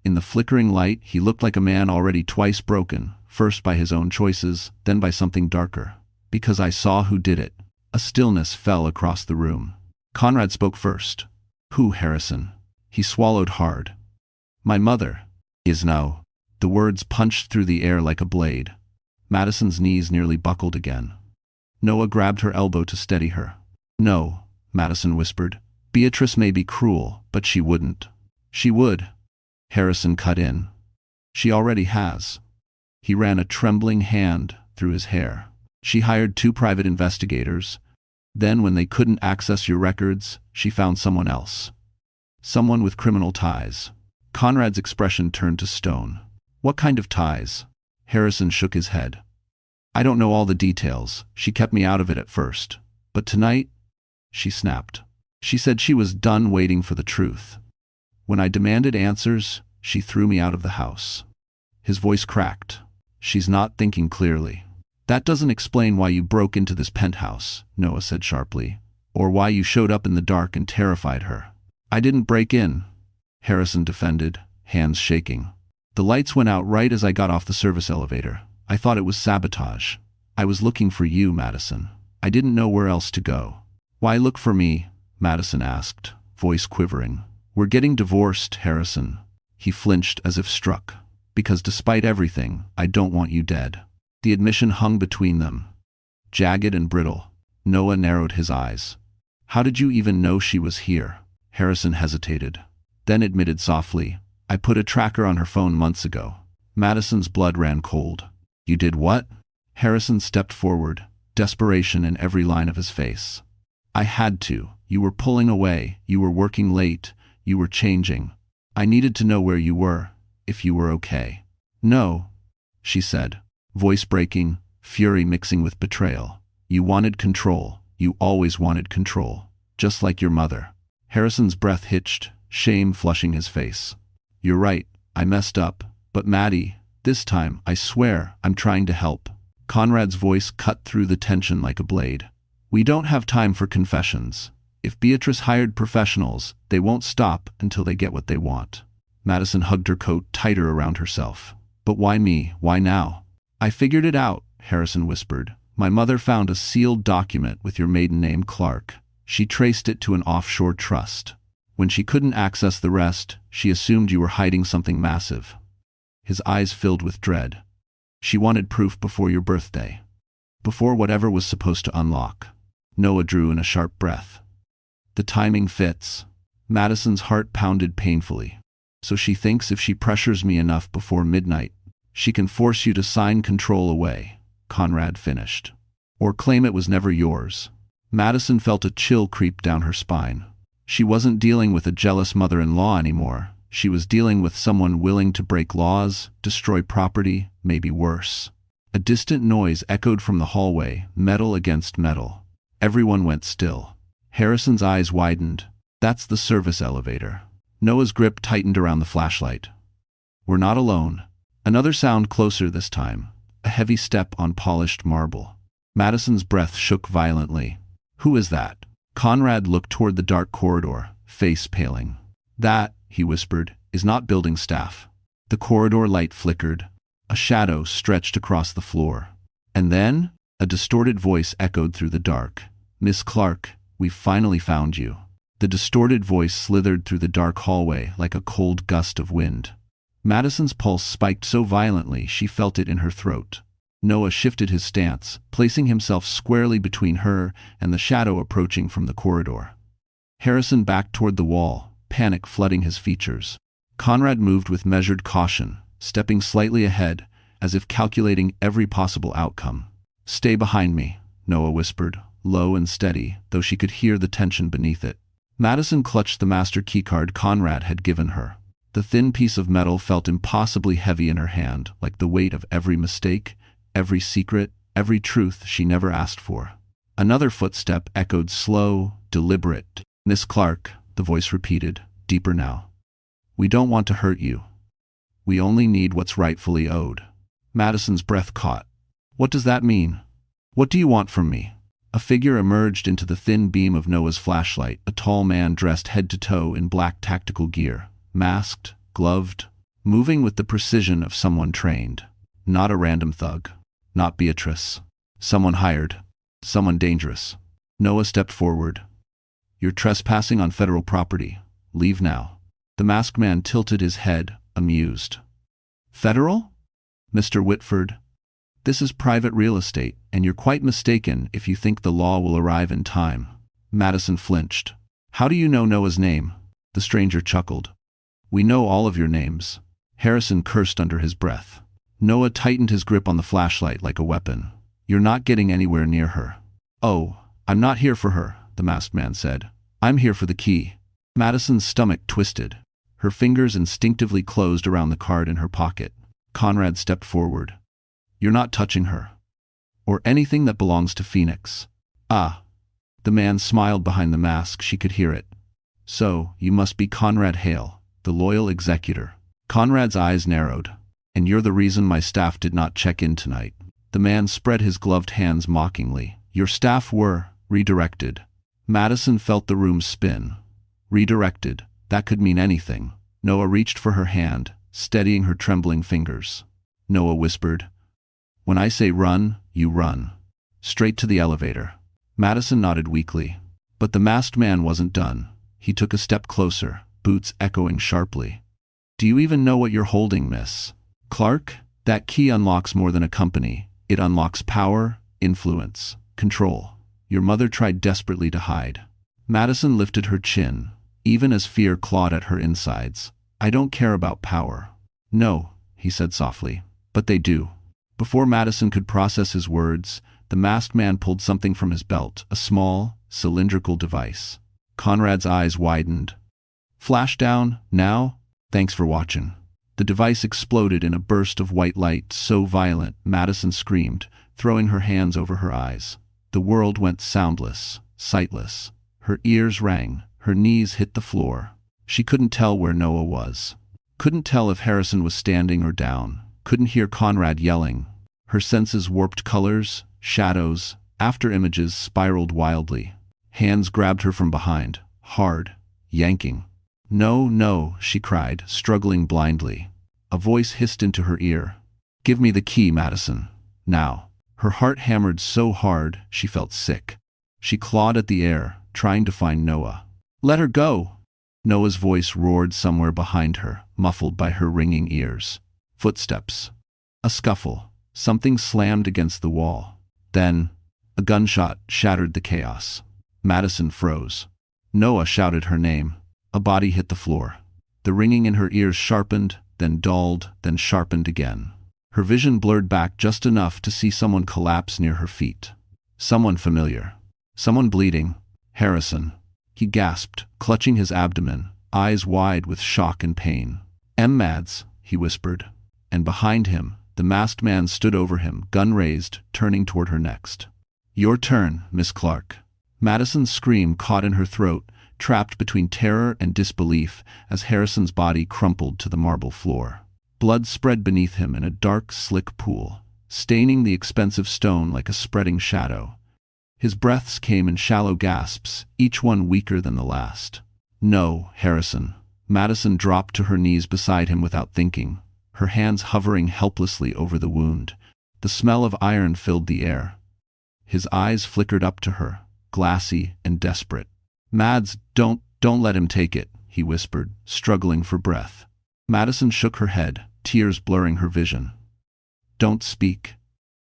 In the flickering light, he looked like a man already twice broken, first by his own choices, then by something darker. "Because I saw who did it." A stillness fell across the room. Conrad spoke first. Who, Harrison? He swallowed hard. My mother is now. The words punched through the air like a blade. Madison's knees nearly buckled again. Noah grabbed her elbow to steady her. No, Madison whispered. Beatrice may be cruel, but she wouldn't. She would. Harrison cut in. She already has. He ran a trembling hand through his hair. She hired 2 private investigators. Then, when they couldn't access your records, she found someone else. Someone with criminal ties. Conrad's expression turned to stone. What kind of ties? Harrison shook his head. I don't know all the details. She kept me out of it at first. But tonight, she snapped. She said she was done waiting for the truth. When I demanded answers, she threw me out of the house. His voice cracked. She's not thinking clearly. That doesn't explain why you broke into this penthouse, Noah said sharply, or why you showed up in the dark and terrified her. I didn't break in, Harrison defended, hands shaking. The lights went out right as I got off the service elevator. I thought it was sabotage. I was looking for you, Madison. I didn't know where else to go. Why look for me? Madison asked, voice quivering. We're getting divorced, Harrison. He flinched as if struck. Because despite everything, I don't want you dead. The admission hung between them, jagged and brittle. Noah narrowed his eyes. How did you even know she was here? Harrison hesitated, then admitted softly, I put a tracker on her phone months ago. Madison's blood ran cold. You did what? Harrison stepped forward, desperation in every line of his face. I had to. You were pulling away, you were working late, you were changing. I needed to know where you were, if you were okay. No, she said, voice breaking, fury mixing with betrayal. You wanted control. You always wanted control. Just like your mother. Harrison's breath hitched, shame flushing his face. You're right, I messed up. But Maddie, this time, I swear, I'm trying to help. Conrad's voice cut through the tension like a blade. We don't have time for confessions. If Beatrice hired professionals, they won't stop until they get what they want. Madison hugged her coat tighter around herself. But why me? Why now? I figured it out, Harrison whispered. My mother found a sealed document with your maiden name, Clark. She traced it to an offshore trust. When she couldn't access the rest, she assumed you were hiding something massive. His eyes filled with dread. She wanted proof before your birthday. Before whatever was supposed to unlock. Noah drew in a sharp breath. The timing fits. Madison's heart pounded painfully. So she thinks if she pressures me enough before midnight, she can force you to sign control away, Conrad finished. Or claim it was never yours. Madison felt a chill creep down her spine. She wasn't dealing with a jealous mother-in-law anymore. She was dealing with someone willing to break laws, destroy property, maybe worse. A distant noise echoed from the hallway, metal against metal. Everyone went still. Harrison's eyes widened. That's the service elevator. Noah's grip tightened around the flashlight. We're not alone. Another sound closer this time. A heavy step on polished marble. Madison's breath shook violently. Who is that? Conrad looked toward the dark corridor, face paling. That, he whispered, is not building staff. The corridor light flickered. A shadow stretched across the floor. And then, a distorted voice echoed through the dark. Miss Clark, we've finally found you. The distorted voice slithered through the dark hallway like a cold gust of wind. Madison's pulse spiked so violently she felt it in her throat. Noah shifted his stance, placing himself squarely between her and the shadow approaching from the corridor. Harrison backed toward the wall, panic flooding his features. Conrad moved with measured caution, stepping slightly ahead, as if calculating every possible outcome. Stay behind me, Noah whispered, low and steady, though she could hear the tension beneath it. Madison clutched the master keycard Conrad had given her. The thin piece of metal felt impossibly heavy in her hand, like the weight of every mistake, every secret, every truth she never asked for. Another footstep echoed slow, deliberate. Miss Clark, the voice repeated, deeper now. We don't want to hurt you. We only need what's rightfully owed. Madison's breath caught. What does that mean? What do you want from me? A figure emerged into the thin beam of Noah's flashlight, a tall man dressed head to toe in black tactical gear, masked, gloved, moving with the precision of someone trained. Not a random thug. Not Beatrice. Someone hired. Someone dangerous. Noah stepped forward. You're trespassing on federal property. Leave now. The masked man tilted his head, amused. Federal? Mr. Whitford? This is private real estate, and you're quite mistaken if you think the law will arrive in time. Madison flinched. How do you know Noah's name? The stranger chuckled. We know all of your names. Harrison cursed under his breath. Noah tightened his grip on the flashlight like a weapon. You're not getting anywhere near her. Oh, I'm not here for her, the masked man said. I'm here for the key. Madison's stomach twisted. Her fingers instinctively closed around the card in her pocket. Conrad stepped forward. You're not touching her. Or anything that belongs to Phoenix. Ah. The man smiled behind the mask. She could hear it. So, you must be Conrad Hale, the loyal executor. Conrad's eyes narrowed. And you're the reason my staff did not check in tonight. The man spread his gloved hands mockingly. Your staff were redirected. Madison felt the room spin. Redirected. That could mean anything. Noah reached for her hand, steadying her trembling fingers. Noah whispered, When I say run, you run. Straight to the elevator. Madison nodded weakly. But the masked man wasn't done. He took a step closer, boots echoing sharply. Do you even know what you're holding, Miss Clark? That key unlocks more than a company. It unlocks power, influence, control. Your mother tried desperately to hide. Madison lifted her chin, even as fear clawed at her insides. I don't care about power. No, he said softly. But they do. Before Madison could process his words, the masked man pulled something from his belt, a small, cylindrical device. Conrad's eyes widened. Flashdown, now? Thanks for watching. The device exploded in a burst of white light so violent, Madison screamed, throwing her hands over her eyes. The world went soundless, sightless. Her ears rang, her knees hit the floor. She couldn't tell where Noah was. Couldn't tell if Harrison was standing or down. Couldn't hear Conrad yelling. Her senses warped colors, shadows, after-images spiraled wildly. Hands grabbed her from behind, hard, yanking. No, no, she cried, struggling blindly. A voice hissed into her ear. Give me the key, Madison. Now. Her heart hammered so hard, she felt sick. She clawed at the air, trying to find Noah. Let her go! Noah's voice roared somewhere behind her, muffled by her ringing ears. Footsteps. A scuffle. Something slammed against the wall. Then, a gunshot shattered the chaos. Madison froze. Noah shouted her name. A body hit the floor. The ringing in her ears sharpened, then dulled, then sharpened again. Her vision blurred back just enough to see someone collapse near her feet. Someone familiar. Someone bleeding. Harrison. He gasped, clutching his abdomen, eyes wide with shock and pain. Mads, he whispered. And behind him, the masked man stood over him, gun raised, turning toward her next. Your turn, Miss Clark. Madison's scream caught in her throat, trapped between terror and disbelief as Harrison's body crumpled to the marble floor. Blood spread beneath him in a dark, slick pool, staining the expensive stone like a spreading shadow. His breaths came in shallow gasps, each one weaker than the last. No, Harrison. Madison dropped to her knees beside him without thinking, her hands hovering helplessly over the wound. The smell of iron filled the air. His eyes flickered up to her, glassy and desperate. Mads, don't let him take it, he whispered, struggling for breath. Madison shook her head, tears blurring her vision. Don't speak.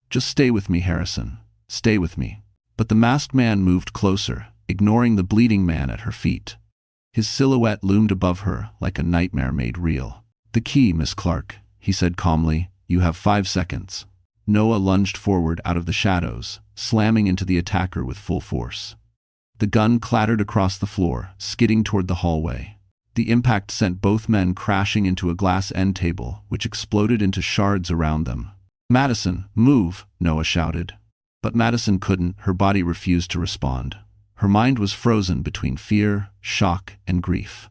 Just stay with me, Harrison. Stay with me. But the masked man moved closer, ignoring the bleeding man at her feet. His silhouette loomed above her like a nightmare made real. The key, Miss Clark, he said calmly. You have 5 seconds. Noah lunged forward out of the shadows, slamming into the attacker with full force. The gun clattered across the floor, skidding toward the hallway. The impact sent both men crashing into a glass end table, which exploded into shards around them. Madison, move, Noah shouted. But Madison couldn't, her body refused to respond. Her mind was frozen between fear, shock, and grief.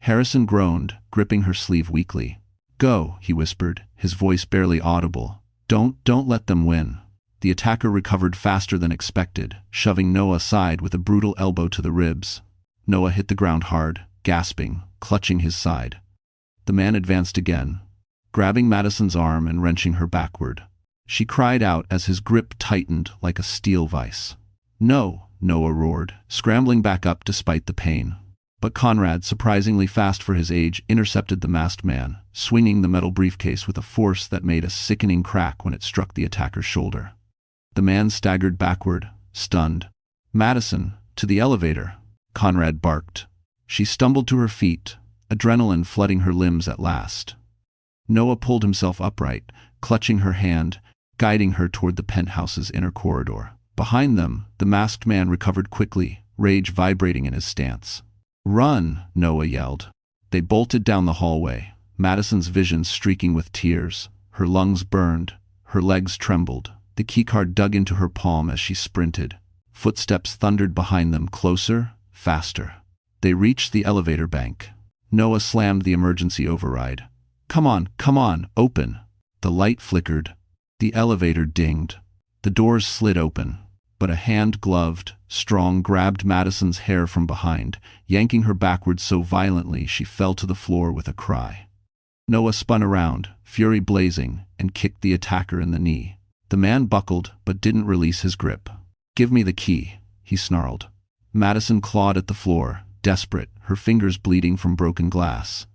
Harrison groaned, gripping her sleeve weakly. Go, he whispered, his voice barely audible. Don't let them win. The attacker recovered faster than expected, shoving Noah aside with a brutal elbow to the ribs. Noah hit the ground hard, gasping, clutching his side. The man advanced again, grabbing Madison's arm and wrenching her backward. She cried out as his grip tightened like a steel vise. No, Noah roared, scrambling back up despite the pain. But Conrad, surprisingly fast for his age, intercepted the masked man, swinging the metal briefcase with a force that made a sickening crack when it struck the attacker's shoulder. The man staggered backward, stunned. "Madison, to the elevator," Conrad barked. She stumbled to her feet, adrenaline flooding her limbs at last. Noah pulled himself upright, clutching her hand, guiding her toward the penthouse's inner corridor. Behind them, the masked man recovered quickly, rage vibrating in his stance. "Run!" Noah yelled. They bolted down the hallway, Madison's vision streaking with tears. Her lungs burned, her legs trembled. The keycard dug into her palm as she sprinted. Footsteps thundered behind them, closer, faster. They reached the elevator bank. Noah slammed the emergency override. Come on, open." The light flickered. The elevator dinged. The doors slid open. But a hand gloved, strong, grabbed Madison's hair from behind, yanking her backward so violently she fell to the floor with a cry. Noah spun around, fury blazing, and kicked the attacker in the knee. The man buckled, but didn't release his grip. "Give me the key," he snarled. Madison clawed at the floor, desperate, her fingers bleeding from broken glass.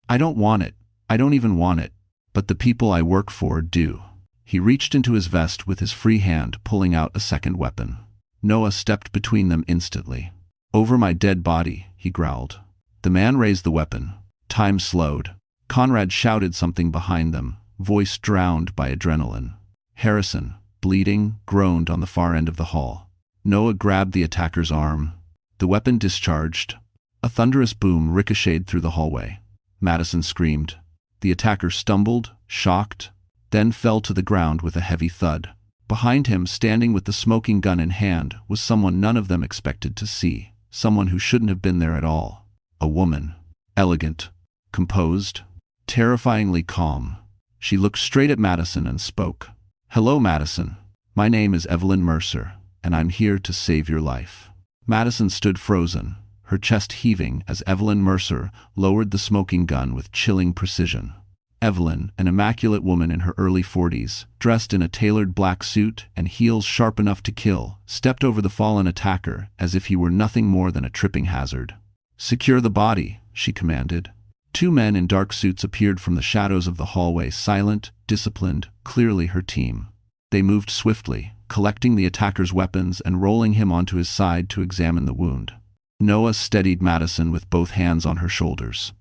"I don't want it. I don't even want it. But the people I work for do." He reached into his vest with his free hand, pulling out a second weapon. Noah stepped between them instantly. "Over my dead body," he growled. The man raised the weapon. Time slowed. Conrad shouted something behind them, voice drowned by adrenaline. Harrison, bleeding, groaned on the far end of the hall. Noah grabbed the attacker's arm. The weapon discharged. A thunderous boom ricocheted through the hallway. Madison screamed. The attacker stumbled, shocked, then fell to the ground with a heavy thud. Behind him, standing with the smoking gun in hand, was someone none of them expected to see, someone who shouldn't have been there at all. A woman. Elegant, composed, terrifyingly calm. She looked straight at Madison and spoke. "Hello, Madison. My name is Evelyn Mercer, and I'm here to save your life." Madison stood frozen, her chest heaving as Evelyn Mercer lowered the smoking gun with chilling precision. Evelyn, an immaculate woman in her early 40s, dressed in a tailored black suit and heels sharp enough to kill, stepped over the fallen attacker as if he were nothing more than a tripping hazard. "Secure the body," she commanded. Two men in dark suits appeared from the shadows of the hallway, silent, disciplined, clearly her team. They moved swiftly, collecting the attacker's weapons and rolling him onto his side to examine the wound. Noah steadied Madison with both hands on her shoulders.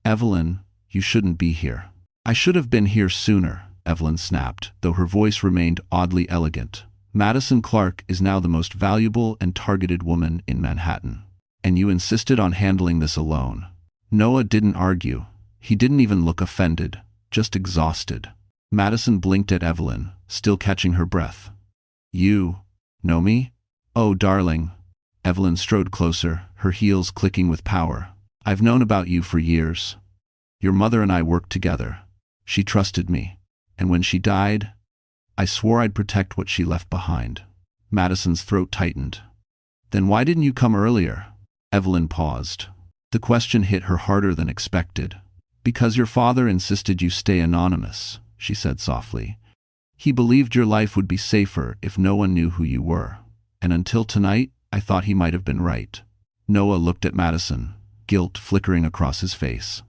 "Evelyn, you shouldn't be here." "I should have been here sooner," Evelyn snapped, though her voice remained oddly elegant. "Madison Clark is now the most valuable and targeted woman in Manhattan. And you insisted on handling this alone." Noah didn't argue. He didn't even look offended, just exhausted. Madison blinked at Evelyn, still catching her breath. "You know me?" "Oh, darling." Evelyn strode closer, her heels clicking with power. "I've known about you for years. Your mother and I worked together. She trusted me. And when she died, I swore I'd protect what she left behind." Madison's throat tightened. "Then why didn't you come earlier?" Evelyn paused. The question hit her harder than expected. "Because your father insisted you stay anonymous," she said softly. "He believed your life would be safer if no one knew who you were. And until tonight, I thought he might have been right." Noah looked at Madison, guilt flickering across his face.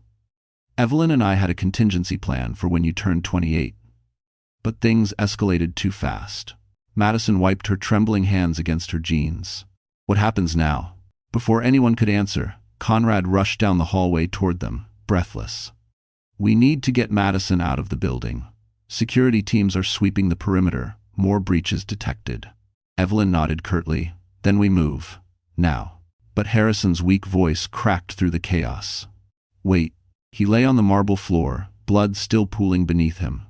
"Evelyn and I had a contingency plan for when you turned 28. But things escalated too fast." Madison wiped her trembling hands against her jeans. "What happens now?" Before anyone could answer, Conrad rushed down the hallway toward them, breathless. "We need to get Madison out of the building. Security teams are sweeping the perimeter, more breaches detected." Evelyn nodded curtly. "Then we move. Now." But Harrison's weak voice cracked through the chaos. "Wait." He lay on the marble floor, blood still pooling beneath him.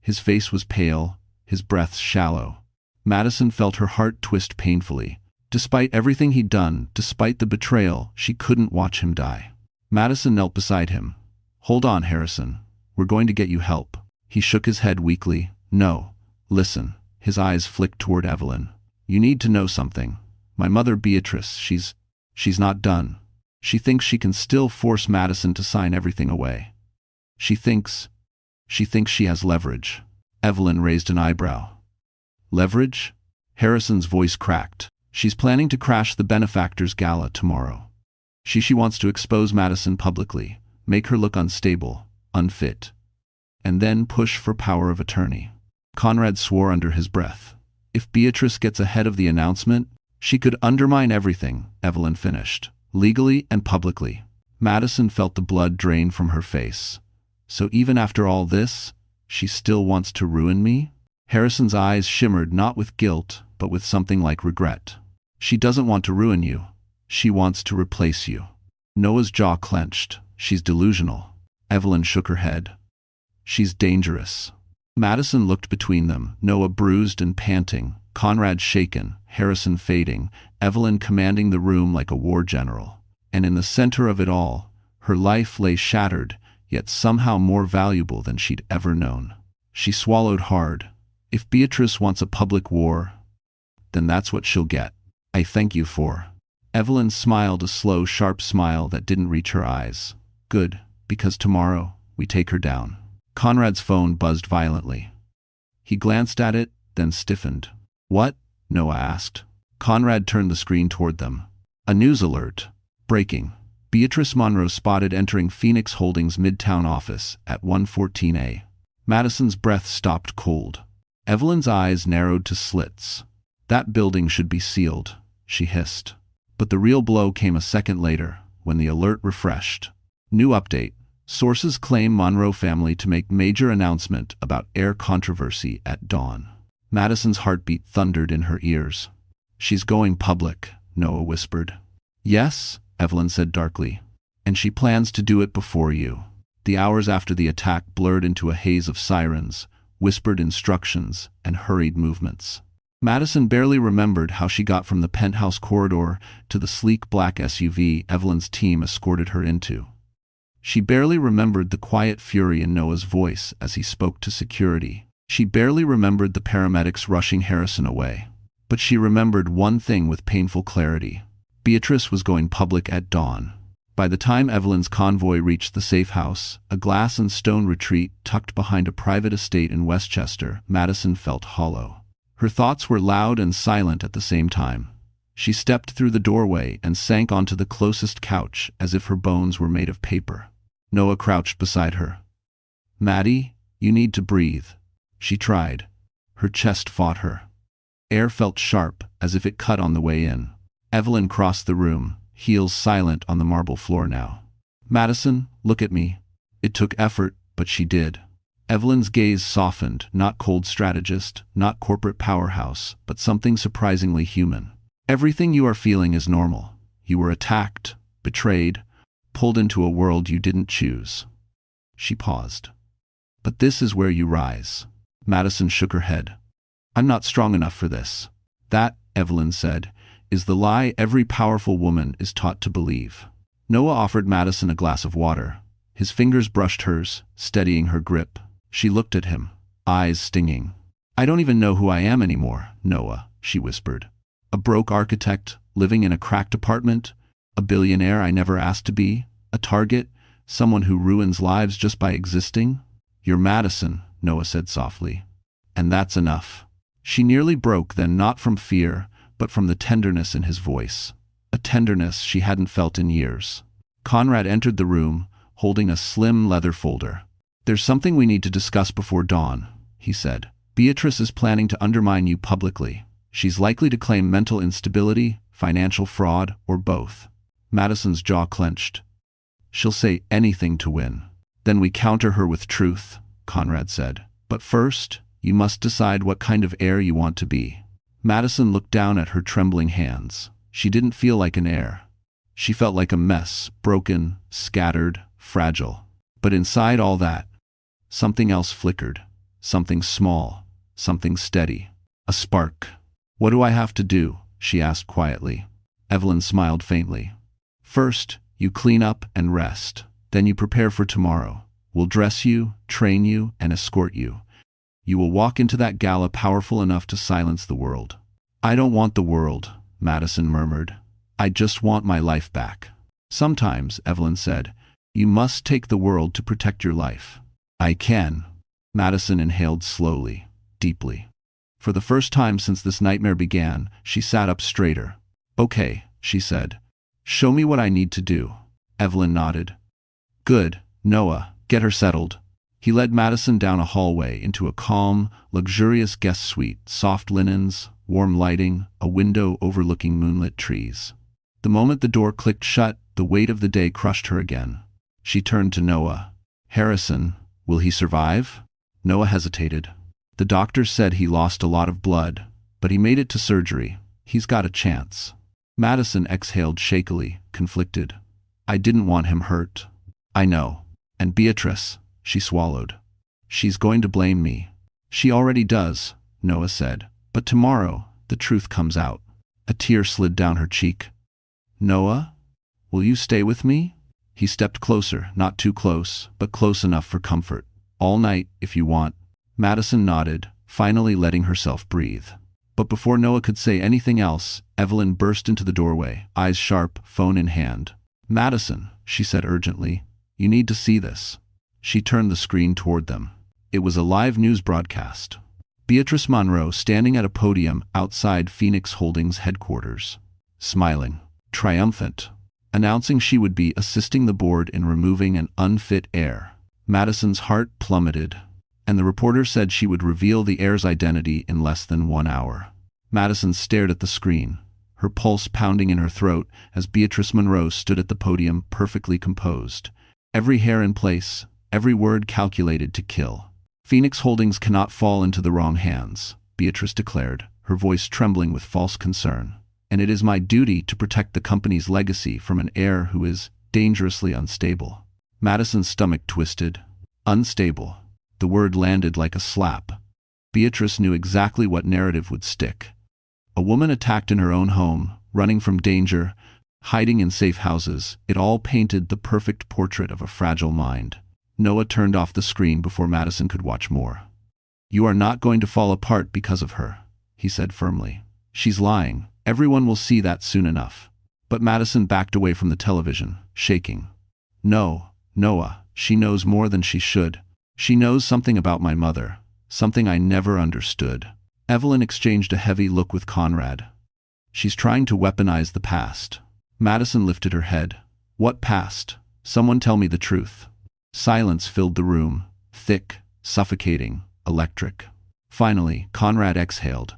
His face was pale, his breath shallow. Madison felt her heart twist painfully. Despite everything he'd done, despite the betrayal, she couldn't watch him die. Madison knelt beside him. "Hold on, Harrison. We're going to get you help." He shook his head weakly. "No. Listen." His eyes flicked toward Evelyn. "You need to know something. My mother Beatrice, she's not done. She thinks she can still force Madison to sign everything away. She thinks she has leverage." Evelyn raised an eyebrow. "Leverage?" Harrison's voice cracked. "She's planning to crash the benefactors' gala tomorrow. She wants to expose Madison publicly, make her look unstable, unfit, and then push for power of attorney. Conrad swore under his breath. If Beatrice gets ahead of the announcement, she could undermine everything, Evelyn finished, legally and publicly. Madison felt the blood drain from her face. So even after all this, she still wants to ruin me? Harrison's eyes shimmered not with guilt, but with something like regret. She doesn't want to ruin you. She wants to replace you. Noah's jaw clenched. She's delusional. Evelyn shook her head. She's dangerous. Madison looked between them, Noah bruised and panting, Conrad shaken, Harrison fading, Evelyn commanding the room like a war general. And in the center of it all, her life lay shattered, yet somehow more valuable than she'd ever known. She swallowed hard. If Beatrice wants a public war, then that's what she'll get. I thank you for. Evelyn smiled a slow, sharp smile that didn't reach her eyes. Good, because tomorrow we take her down. Conrad's phone buzzed violently. He glanced at it, then stiffened. What? Noah asked. Conrad turned the screen toward them. A news alert. Breaking. Beatrice Monroe spotted entering Phoenix Holdings' Midtown office at 114A. Madison's breath stopped cold. Evelyn's eyes narrowed to slits. That building should be sealed, she hissed. But the real blow came a second later, when the alert refreshed. New update. Sources claim Monroe family to make major announcement about heir controversy at dawn. Madison's heartbeat thundered in her ears. She's going public, Noah whispered. Yes, Evelyn said darkly. And she plans to do it before you. The hours after the attack blurred into a haze of sirens, whispered instructions, and hurried movements. Madison barely remembered how she got from the penthouse corridor to the sleek black SUV Evelyn's team escorted her into. She barely remembered the quiet fury in Noah's voice as he spoke to security. She barely remembered the paramedics rushing Harrison away. But she remembered one thing with painful clarity. Beatrice was going public at dawn. By the time Evelyn's convoy reached the safe house, a glass and stone retreat tucked behind a private estate in Westchester, Madison felt hollow. Her thoughts were loud and silent at the same time. She stepped through the doorway and sank onto the closest couch as if her bones were made of paper. Noah crouched beside her. Maddie, you need to breathe. She tried. Her chest fought her. Air felt sharp, as if it cut on the way in. Evelyn crossed the room, heels silent on the marble floor now. Madison, look at me. It took effort, but she did. Evelyn's gaze softened, not cold strategist, not corporate powerhouse, but something surprisingly human. Everything you are feeling is normal. You were attacked, betrayed, pulled into a world you didn't choose. She paused. But this is where you rise. Madison shook her head. I'm not strong enough for this. That, Evelyn said, is the lie every powerful woman is taught to believe. Noah offered Madison a glass of water. His fingers brushed hers, steadying her grip. She looked at him, eyes stinging. I don't even know who I am anymore, Noah, she whispered. A broke architect, living in a cracked apartment, a billionaire I never asked to be, a target, someone who ruins lives just by existing. You're Madison, Noah said softly. And that's enough. She nearly broke then, not from fear, but from the tenderness in his voice. A tenderness she hadn't felt in years. Conrad entered the room, holding a slim leather folder. There's something we need to discuss before dawn, he said. Beatrice is planning to undermine you publicly. She's likely to claim mental instability, financial fraud, or both. Madison's jaw clenched. She'll say anything to win. Then we counter her with truth, Conrad said. But first, you must decide what kind of heir you want to be. Madison looked down at her trembling hands. She didn't feel like an heir. She felt like a mess, broken, scattered, fragile. But inside all that, something else flickered. Something small, something steady. A spark. What do I have to do? She asked quietly. Evelyn smiled faintly. First, you clean up and rest. Then you prepare for tomorrow. We'll dress you, train you, and escort you. You will walk into that gala powerful enough to silence the world. I don't want the world, Madison murmured. I just want my life back. Sometimes, Evelyn said, you must take the world to protect your life. I can. Madison inhaled slowly, deeply. For the first time since this nightmare began, she sat up straighter. Okay, she said. Show me what I need to do. Evelyn nodded. Good, Noah, get her settled. He led Madison down a hallway into a calm, luxurious guest suite, soft linens, warm lighting, a window overlooking moonlit trees. The moment the door clicked shut, the weight of the day crushed her again. She turned to Noah. Harrison, will he survive? Noah hesitated. The doctor said he lost a lot of blood, but he made it to surgery. He's got a chance. Madison exhaled shakily, conflicted. I didn't want him hurt. I know. And Beatrice, she swallowed. She's going to blame me. She already does, Noah said. But tomorrow, the truth comes out. A tear slid down her cheek. Noah, will you stay with me? He stepped closer, not too close, but close enough for comfort. All night, if you want. Madison nodded, finally letting herself breathe. But before Noah could say anything else, Evelyn burst into the doorway, eyes sharp, phone in hand. Madison, she said urgently, you need to see this. She turned the screen toward them. It was a live news broadcast. Beatrice Monroe standing at a podium outside Phoenix Holdings headquarters, smiling, triumphant, announcing she would be assisting the board in removing an unfit heir. Madison's heart plummeted, and the reporter said she would reveal the heir's identity in less than 1 hour. Madison stared at the screen, her pulse pounding in her throat as Beatrice Monroe stood at the podium perfectly composed, every hair in place, every word calculated to kill. Phoenix Holdings cannot fall into the wrong hands, Beatrice declared, her voice trembling with false concern. And it is my duty to protect the company's legacy from an heir who is dangerously unstable. Madison's stomach twisted. Unstable. The word landed like a slap. Beatrice knew exactly what narrative would stick. A woman attacked in her own home, running from danger, hiding in safe houses. It all painted the perfect portrait of a fragile mind. Noah turned off the screen before Madison could watch more. You are not going to fall apart because of her, he said firmly. She's lying. Everyone will see that soon enough. But Madison backed away from the television, shaking. No, Noah, she knows more than she should. She knows something about my mother, something I never understood. Evelyn exchanged a heavy look with Conrad. She's trying to weaponize the past. Madison lifted her head. What past? Someone tell me the truth. Silence filled the room, thick, suffocating, electric. Finally, Conrad exhaled.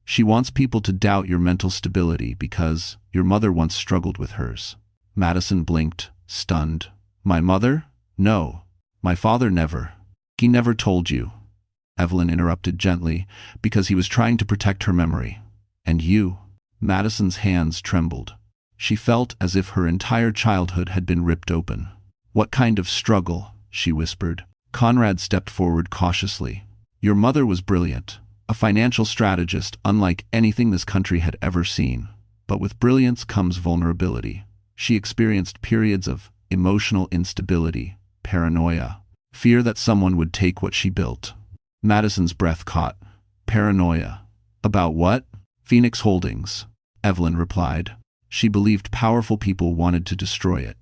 She wants people to doubt your mental stability because your mother once struggled with hers. Madison blinked, stunned. My mother? No. My father never. He never told you. Evelyn interrupted gently because he was trying to protect her memory. And you? Madison's hands trembled. She felt as if her entire childhood had been ripped open. What kind of struggle? She whispered. Conrad stepped forward cautiously. Your mother was brilliant. A financial strategist unlike anything this country had ever seen. But with brilliance comes vulnerability. She experienced periods of emotional instability, paranoia, fear that someone would take what she built. Madison's breath caught. Paranoia. About what? Phoenix Holdings, Evelyn replied. She believed powerful people wanted to destroy it.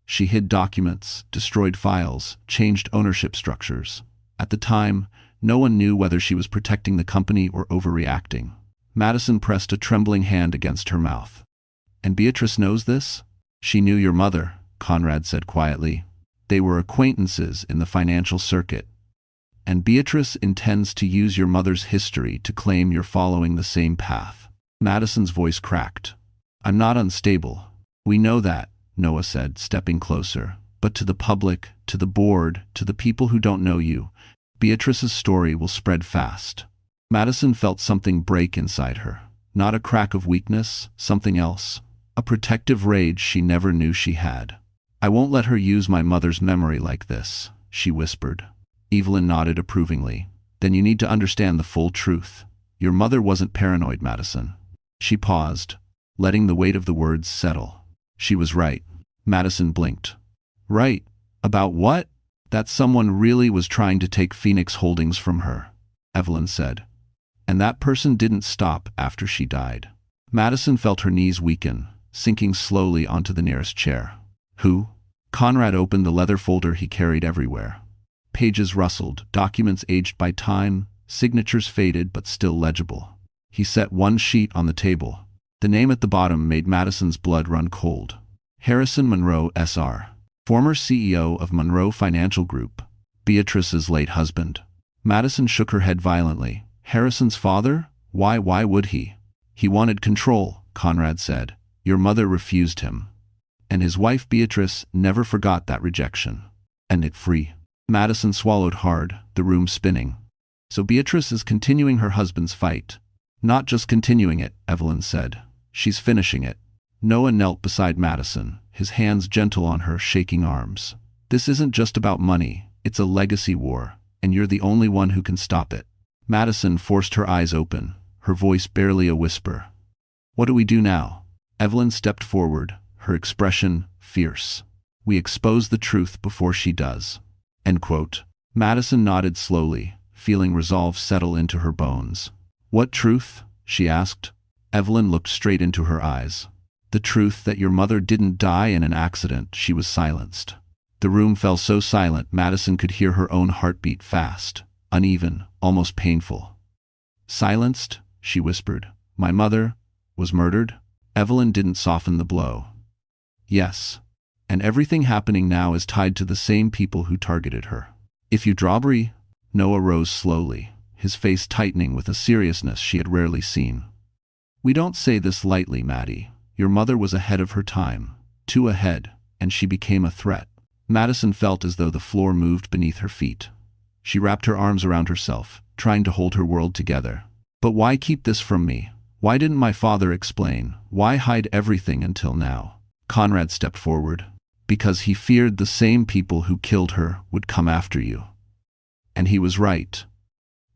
She hid documents, destroyed files, changed ownership structures. At the time, no one knew whether she was protecting the company or overreacting. Madison pressed a trembling hand against her mouth. And Beatrice knows this? She knew your mother, Conrad said quietly. They were acquaintances in the financial circuit. And Beatrice intends to use your mother's history to claim you're following the same path. Madison's voice cracked. I'm not unstable. We know that, Noah said, stepping closer. But to the public, to the board, to the people who don't know you, Beatrice's story will spread fast. Madison felt something break inside her. Not a crack of weakness, something else. A protective rage she never knew she had. I won't let her use my mother's memory like this, she whispered. Evelyn nodded approvingly. Then you need to understand the full truth. Your mother wasn't paranoid, Madison. She paused, letting the weight of the words settle. She was right. Madison blinked. Right? About what? That someone really was trying to take Phoenix Holdings from her, Evelyn said. And that person didn't stop after she died. Madison felt her knees weaken, sinking slowly onto the nearest chair. Who? Conrad opened the leather folder he carried everywhere. Pages rustled, documents aged by time, signatures faded but still legible. He set one sheet on the table. The name at the bottom made Madison's blood run cold. Harrison Monroe, Sr., former CEO of Monroe Financial Group, Beatrice's late husband. Madison shook her head violently. Harrison's father? Why would he? He wanted control, Conrad said. Your mother refused him. And his wife Beatrice never forgot that rejection. And it free. Madison swallowed hard, the room spinning. So Beatrice is continuing her husband's fight. Not just continuing it, Evelyn said. She's finishing it. Noah knelt beside Madison, his hands gentle on her shaking arms. This isn't just about money, it's a legacy war, and you're the only one who can stop it. Madison forced her eyes open, her voice barely a whisper. What do we do now? Evelyn stepped forward, her expression fierce. We expose the truth before she does. End quote. Madison nodded slowly, feeling resolve settle into her bones. What truth? She asked. Evelyn looked straight into her eyes. The truth that your mother didn't die in an accident. She was silenced. The room fell so silent Madison could hear her own heartbeat fast, uneven, almost painful. Silenced? She whispered. My mother was murdered? Evelyn didn't soften the blow. Yes. And everything happening now is tied to the same people who targeted her. If you robbery? Noah rose slowly, his face tightening with a seriousness she had rarely seen. We don't say this lightly, Maddie. Your mother was ahead of her time, too ahead, and she became a threat. Madison felt as though the floor moved beneath her feet. She wrapped her arms around herself, trying to hold her world together. But why keep this from me? Why didn't my father explain? Why hide everything until now? Conrad stepped forward. Because he feared the same people who killed her would come after you. And he was right.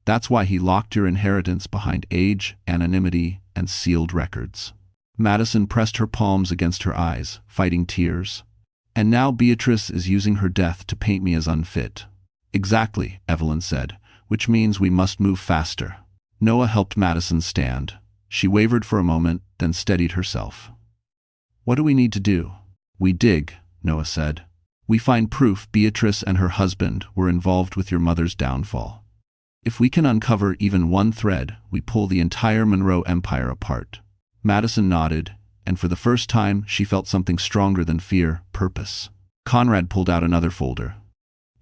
That's why he locked your inheritance behind age, anonymity, and sealed records. Madison pressed her palms against her eyes, fighting tears. And now Beatrice is using her death to paint me as unfit. Exactly, Evelyn said, which means we must move faster. Noah helped Madison stand. She wavered for a moment, then steadied herself. What do we need to do? We dig, Noah said. We find proof Beatrice and her husband were involved with your mother's downfall. If we can uncover even one thread, we pull the entire Monroe empire apart. Madison nodded, and for the first time she felt something stronger than fear, purpose. Conrad pulled out another folder.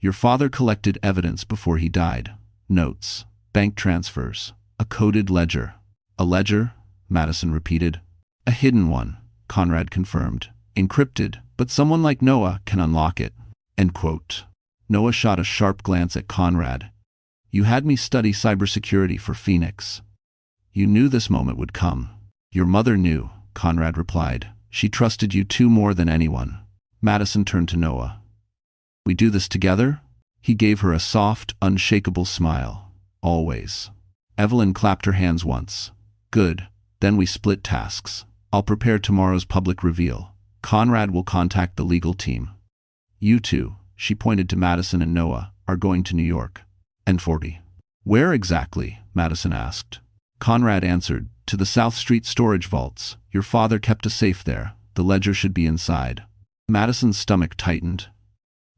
Your father collected evidence before he died. Notes, bank transfers, a coded ledger. A ledger? Madison repeated. A hidden one, Conrad confirmed. Encrypted, but someone like Noah can unlock it. End quote. Noah shot a sharp glance at Conrad. You had me study cybersecurity for Phoenix. You knew this moment would come. Your mother knew, Conrad replied. She trusted you too more than anyone. Madison turned to Noah. We do this together? He gave her a soft, unshakable smile. Always. Evelyn clapped her hands once. Good. Then we split tasks. I'll prepare tomorrow's public reveal. Conrad will contact the legal team. You two, she pointed to Madison and Noah, are going to New York. And 40. Where exactly? Madison asked. Conrad answered, to the South Street storage vaults. Your father kept a safe there. The ledger should be inside. Madison's stomach tightened.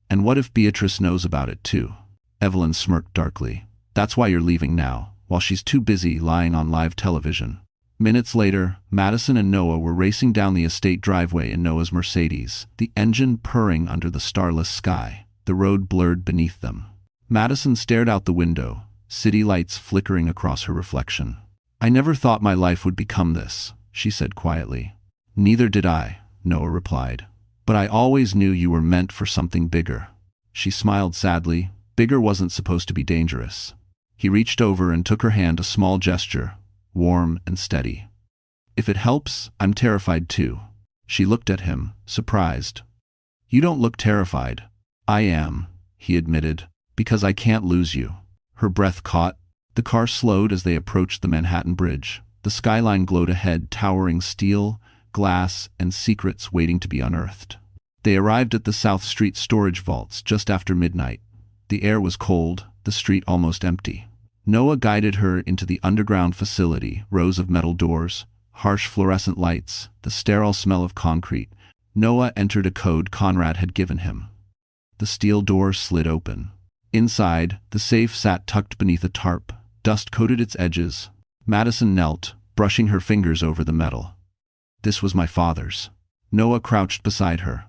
And what if Beatrice knows about it too? Evelyn smirked darkly. That's why you're leaving now, while she's too busy lying on live television. Minutes later, Madison and Noah were racing down the estate driveway in Noah's Mercedes, the engine purring under the starless sky, the road blurred beneath them. Madison stared out the window, city lights flickering across her reflection. I never thought my life would become this, she said quietly. Neither did I, Noah replied. But I always knew you were meant for something bigger. She smiled sadly. Bigger wasn't supposed to be dangerous. He reached over and took her hand, a small gesture, warm and steady. If it helps, I'm terrified too. She looked at him, surprised. You don't look terrified. I am, he admitted, because I can't lose you. Her breath caught. The car slowed as they approached the Manhattan Bridge. The skyline glowed ahead, towering steel, glass, and secrets waiting to be unearthed. They arrived at the South Street storage vaults just after midnight. The air was cold, the street almost empty. Noah guided her into the underground facility, rows of metal doors, harsh fluorescent lights, the sterile smell of concrete. Noah entered a code Conrad had given him. The steel door slid open. Inside, the safe sat tucked beneath a tarp. Dust coated its edges. Madison knelt, brushing her fingers over the metal. This was my father's. Noah crouched beside her.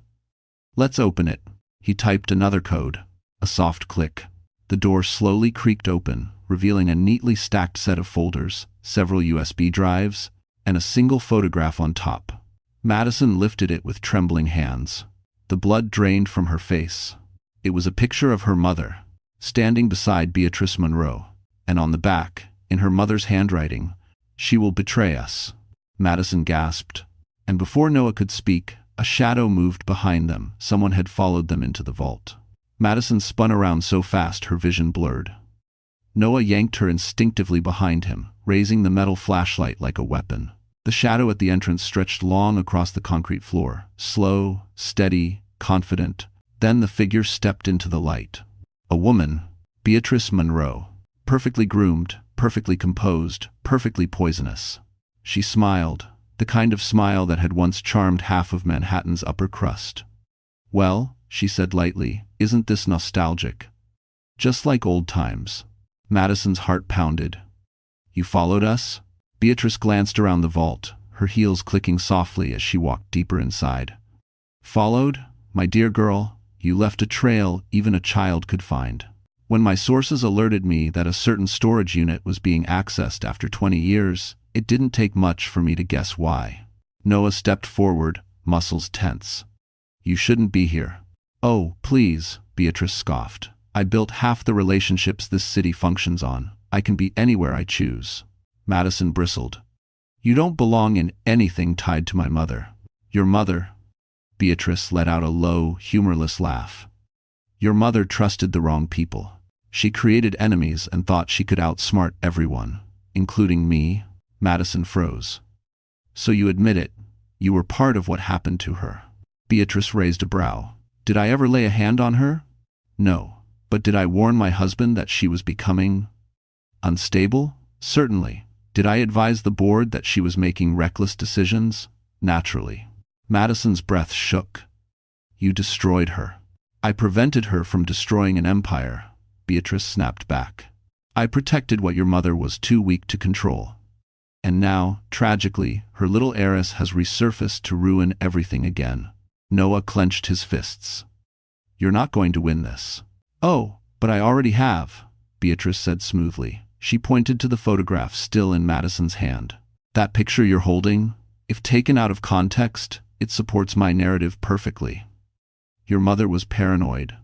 Let's open it. He typed another code. A soft click. The door slowly creaked open, revealing a neatly stacked set of folders, several USB drives, and a single photograph on top. Madison lifted it with trembling hands. The blood drained from her face. It was a picture of her mother, standing beside Beatrice Monroe, and on the back, in her mother's handwriting, "She will betray us." Madison gasped, and before Noah could speak, a shadow moved behind them. Someone had followed them into the vault. Madison spun around so fast her vision blurred. Noah yanked her instinctively behind him, raising the metal flashlight like a weapon. The shadow at the entrance stretched long across the concrete floor, slow, steady, confident. Then the figure stepped into the light. A woman, Beatrice Monroe, perfectly groomed, perfectly composed, perfectly poisonous. She smiled, the kind of smile that had once charmed half of Manhattan's upper crust. "Well," she said lightly, "isn't this nostalgic? Just like old times." Madison's heart pounded. "You followed us?" Beatrice glanced around the vault, her heels clicking softly as she walked deeper inside. "Followed? My dear girl, you left a trail even a child could find. When my sources alerted me that a certain storage unit was being accessed after 20 years, it didn't take much for me to guess why." Noah stepped forward, muscles tense. "You shouldn't be here." "Oh, please," Beatrice scoffed. "I built half the relationships this city functions on. I can be anywhere I choose." Madison bristled. "You don't belong in anything tied to my mother." "Your mother?" Beatrice let out a low, humorless laugh. "Your mother trusted the wrong people. She created enemies and thought she could outsmart everyone, including me." Madison froze. "So you admit it, you were part of what happened to her." Beatrice raised a brow. "Did I ever lay a hand on her? No. But did I warn my husband that she was becoming unstable? Certainly. Did I advise the board that she was making reckless decisions? Naturally." Madison's breath shook. "You destroyed her." "I prevented her from destroying an empire," Beatrice snapped back. "I protected what your mother was too weak to control. And now, tragically, her little heiress has resurfaced to ruin everything again." Noah clenched his fists. "You're not going to win this." "Oh, but I already have," Beatrice said smoothly. She pointed to the photograph still in Madison's hand. "That picture you're holding, if taken out of context, it supports my narrative perfectly. Your mother was paranoid.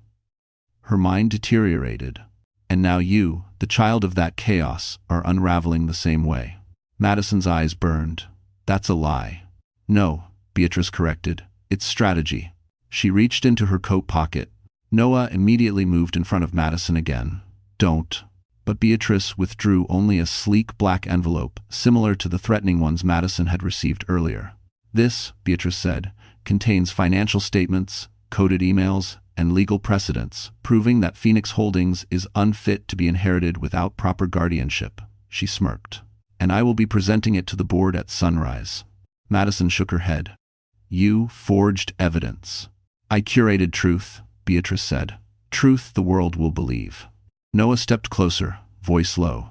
Her mind deteriorated. And now you, the child of that chaos, are unraveling the same way." Madison's eyes burned. "That's a lie." "No," Beatrice corrected. "It's strategy." She reached into her coat pocket. Noah immediately moved in front of Madison again. "Don't." But Beatrice withdrew only a sleek black envelope, similar to the threatening ones Madison had received earlier. "This," Beatrice said, "contains financial statements, coded emails, and legal precedents, proving that Phoenix Holdings is unfit to be inherited without proper guardianship." She smirked. "And I will be presenting it to the board at sunrise." Madison shook her head. "You forged evidence." "I curated truth," Beatrice said. "Truth the world will believe." Noah stepped closer, voice low.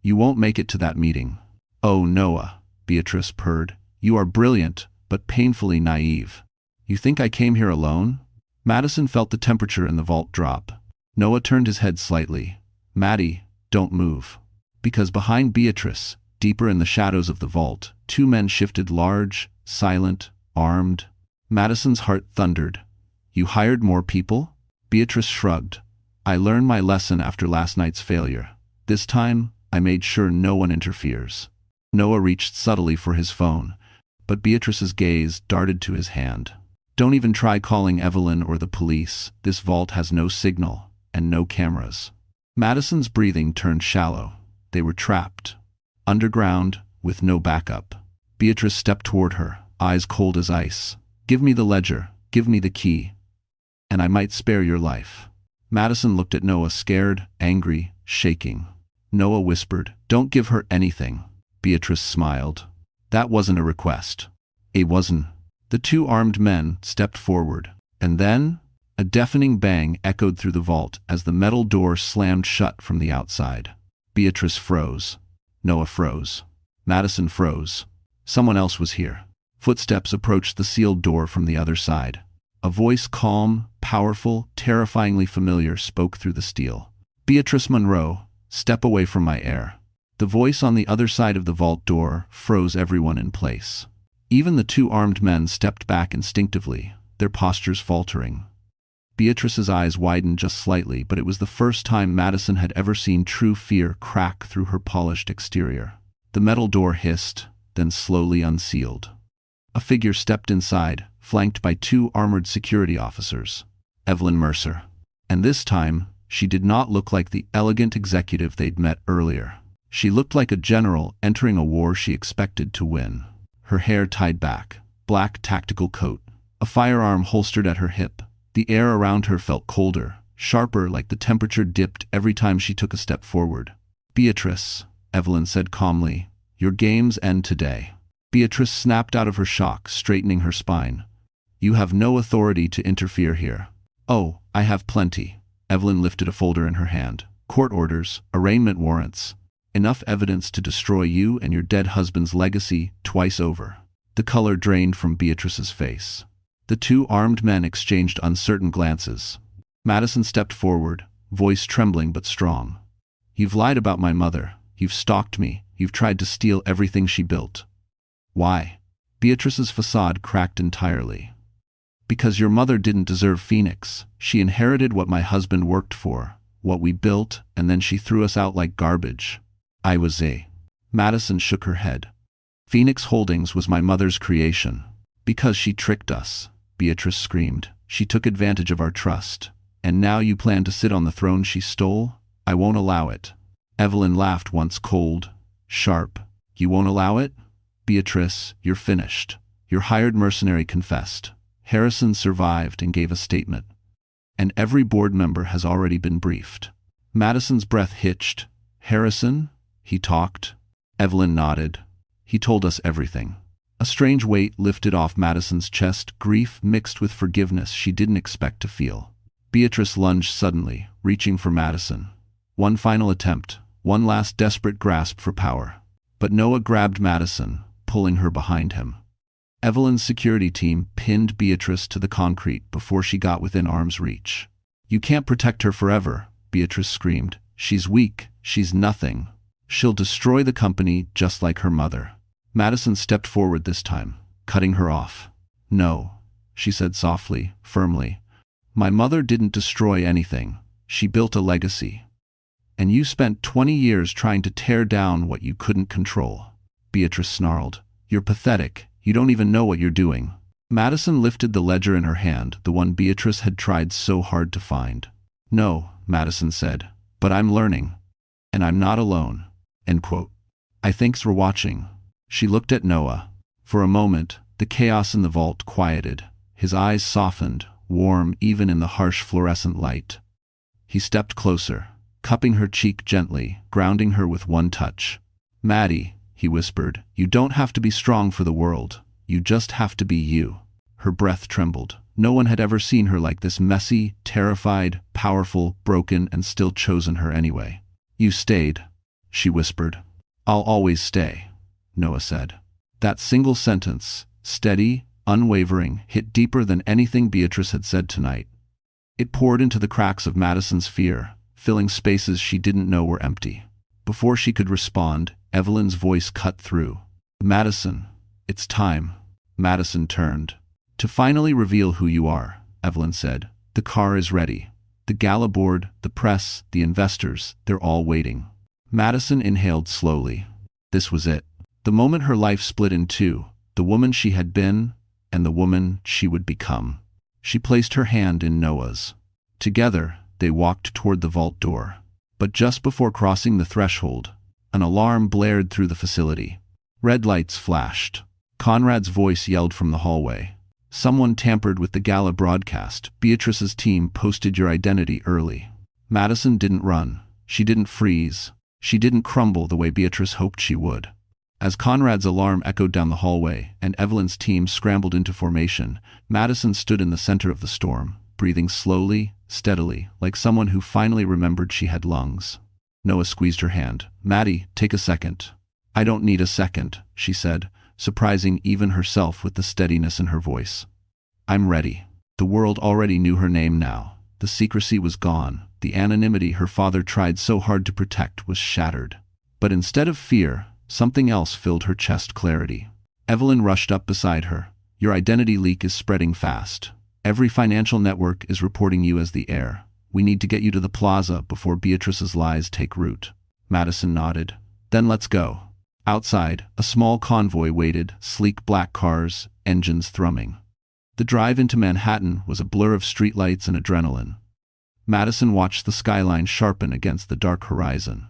"You won't make it to that meeting." "Oh, Noah," Beatrice purred. "You are brilliant, but painfully naive. You think I came here alone?" Madison felt the temperature in the vault drop. Noah turned his head slightly. "Maddie, don't move." Because behind Beatrice, deeper in the shadows of the vault, two men shifted, large, silent, armed. Madison's heart thundered. "You hired more people?" Beatrice shrugged. "I learned my lesson after last night's failure. This time, I made sure no one interferes." Noah reached subtly for his phone, but Beatrice's gaze darted to his hand. "Don't even try calling Evelyn or the police. This vault has no signal, and no cameras." Madison's breathing turned shallow. They were trapped. Underground, with no backup. Beatrice stepped toward her, eyes cold as ice. "Give me the ledger, give me the key, and I might spare your life." Madison looked at Noah, scared, angry, shaking. Noah whispered, "Don't give her anything." Beatrice smiled. "That wasn't a request." "It wasn't." The two armed men stepped forward, and then a deafening bang echoed through the vault as the metal door slammed shut from the outside. Beatrice froze. Noah froze. Madison froze. Someone else was here. Footsteps approached the sealed door from the other side. A voice, calm, powerful, terrifyingly familiar, spoke through the steel. "Beatrice Monroe, step away from my heir." The voice on the other side of the vault door froze everyone in place. Even the two armed men stepped back instinctively, their postures faltering. Beatrice's eyes widened just slightly, but it was the first time Madison had ever seen true fear crack through her polished exterior. The metal door hissed, then slowly unsealed. A figure stepped inside, flanked by two armored security officers. Evelyn Mercer. And this time, she did not look like the elegant executive they'd met earlier. She looked like a general entering a war she expected to win. Her hair tied back, black tactical coat, a firearm holstered at her hip. The air around her felt colder, sharper, like the temperature dipped every time she took a step forward. "Beatrice," Evelyn said calmly, "your games end today." Beatrice snapped out of her shock, straightening her spine. "You have no authority to interfere here." "Oh, I have plenty." Evelyn lifted a folder in her hand. "Court orders, arraignment warrants. Enough evidence to destroy you and your dead husband's legacy twice over." The color drained from Beatrice's face. The two armed men exchanged uncertain glances. Madison stepped forward, voice trembling but strong. "You've lied about my mother. You've stalked me. You've tried to steal everything she built." "Why?" Beatrice's facade cracked entirely. "Because your mother didn't deserve Phoenix. She inherited what my husband worked for, what we built, and then she threw us out like garbage." "I was a..." Madison shook her head. "Phoenix Holdings was my mother's creation." "Because she tricked us," Beatrice screamed. "She took advantage of our trust. And now you plan to sit on the throne she stole? I won't allow it." Evelyn laughed once, cold, sharp. "You won't allow it? Beatrice, you're finished." Your hired mercenary confessed. Harrison survived and gave a statement. And every board member has already been briefed. Madison's breath hitched. "Harrison?" He talked. Evelyn nodded. "He told us everything." A strange weight lifted off Madison's chest, grief mixed with forgiveness she didn't expect to feel. Beatrice lunged suddenly, reaching for Madison. One final attempt, one last desperate grasp for power. But Noah grabbed Madison, pulling her behind him. Evelyn's security team pinned Beatrice to the concrete before she got within arm's reach. "You can't protect her forever," Beatrice screamed. "She's weak, she's nothing. She'll destroy the company just like her mother." Madison stepped forward this time, cutting her off. "No," she said softly, firmly. "My mother didn't destroy anything. She built a legacy. And you spent 20 years trying to tear down what you couldn't control." Beatrice snarled. "You're pathetic. You don't even know what you're doing." Madison lifted the ledger in her hand, the one Beatrice had tried so hard to find. "No," Madison said, "but I'm learning. And I'm not alone." End quote. "Thanks for watching." She looked at Noah. For a moment, the chaos in the vault quieted. His eyes softened, warm even in the harsh fluorescent light. He stepped closer, cupping her cheek gently, grounding her with one touch. "Maddie," he whispered, "you don't have to be strong for the world. You just have to be you." Her breath trembled. No one had ever seen her like this, messy, terrified, powerful, broken, and still chosen her anyway. "You stayed," she whispered. "I'll always stay," Noah said. That single sentence, steady, unwavering, hit deeper than anything Beatrice had said tonight. It poured into the cracks of Madison's fear, filling spaces she didn't know were empty. Before she could respond, Evelyn's voice cut through. "Madison, it's time." Madison turned. "To finally reveal who you are," Evelyn said. "The car is ready. The gala board, the press, the investors, they're all waiting." Madison inhaled slowly. This was it. The moment her life split in two, the woman she had been and the woman she would become. She placed her hand in Noah's. Together, they walked toward the vault door. But just before crossing the threshold, an alarm blared through the facility. Red lights flashed. Conrad's voice yelled from the hallway. "Someone tampered with the gala broadcast. Beatrice's team posted your identity early." Madison didn't run. She didn't freeze. She didn't crumble the way Beatrice hoped she would. As Conrad's alarm echoed down the hallway and Evelyn's team scrambled into formation, Madison stood in the center of the storm, breathing slowly, steadily, like someone who finally remembered she had lungs. Noah squeezed her hand. "Maddie, take a second." "I don't need a second," she said. surprising even herself with the steadiness in her voice. I'm ready. The world already knew her name now. The secrecy was gone. The anonymity her father tried so hard to protect was shattered. But instead of fear, something else filled her chest: clarity. Evelyn rushed up beside her. Your identity leak is spreading fast. Every financial network is reporting you as the heir. We need to get you to the plaza before Beatrice's lies take root. Madison nodded. Then let's go. Outside, a small convoy waited, sleek black cars, engines thrumming. The drive into Manhattan was a blur of streetlights and adrenaline. Madison watched the skyline sharpen against the dark horizon.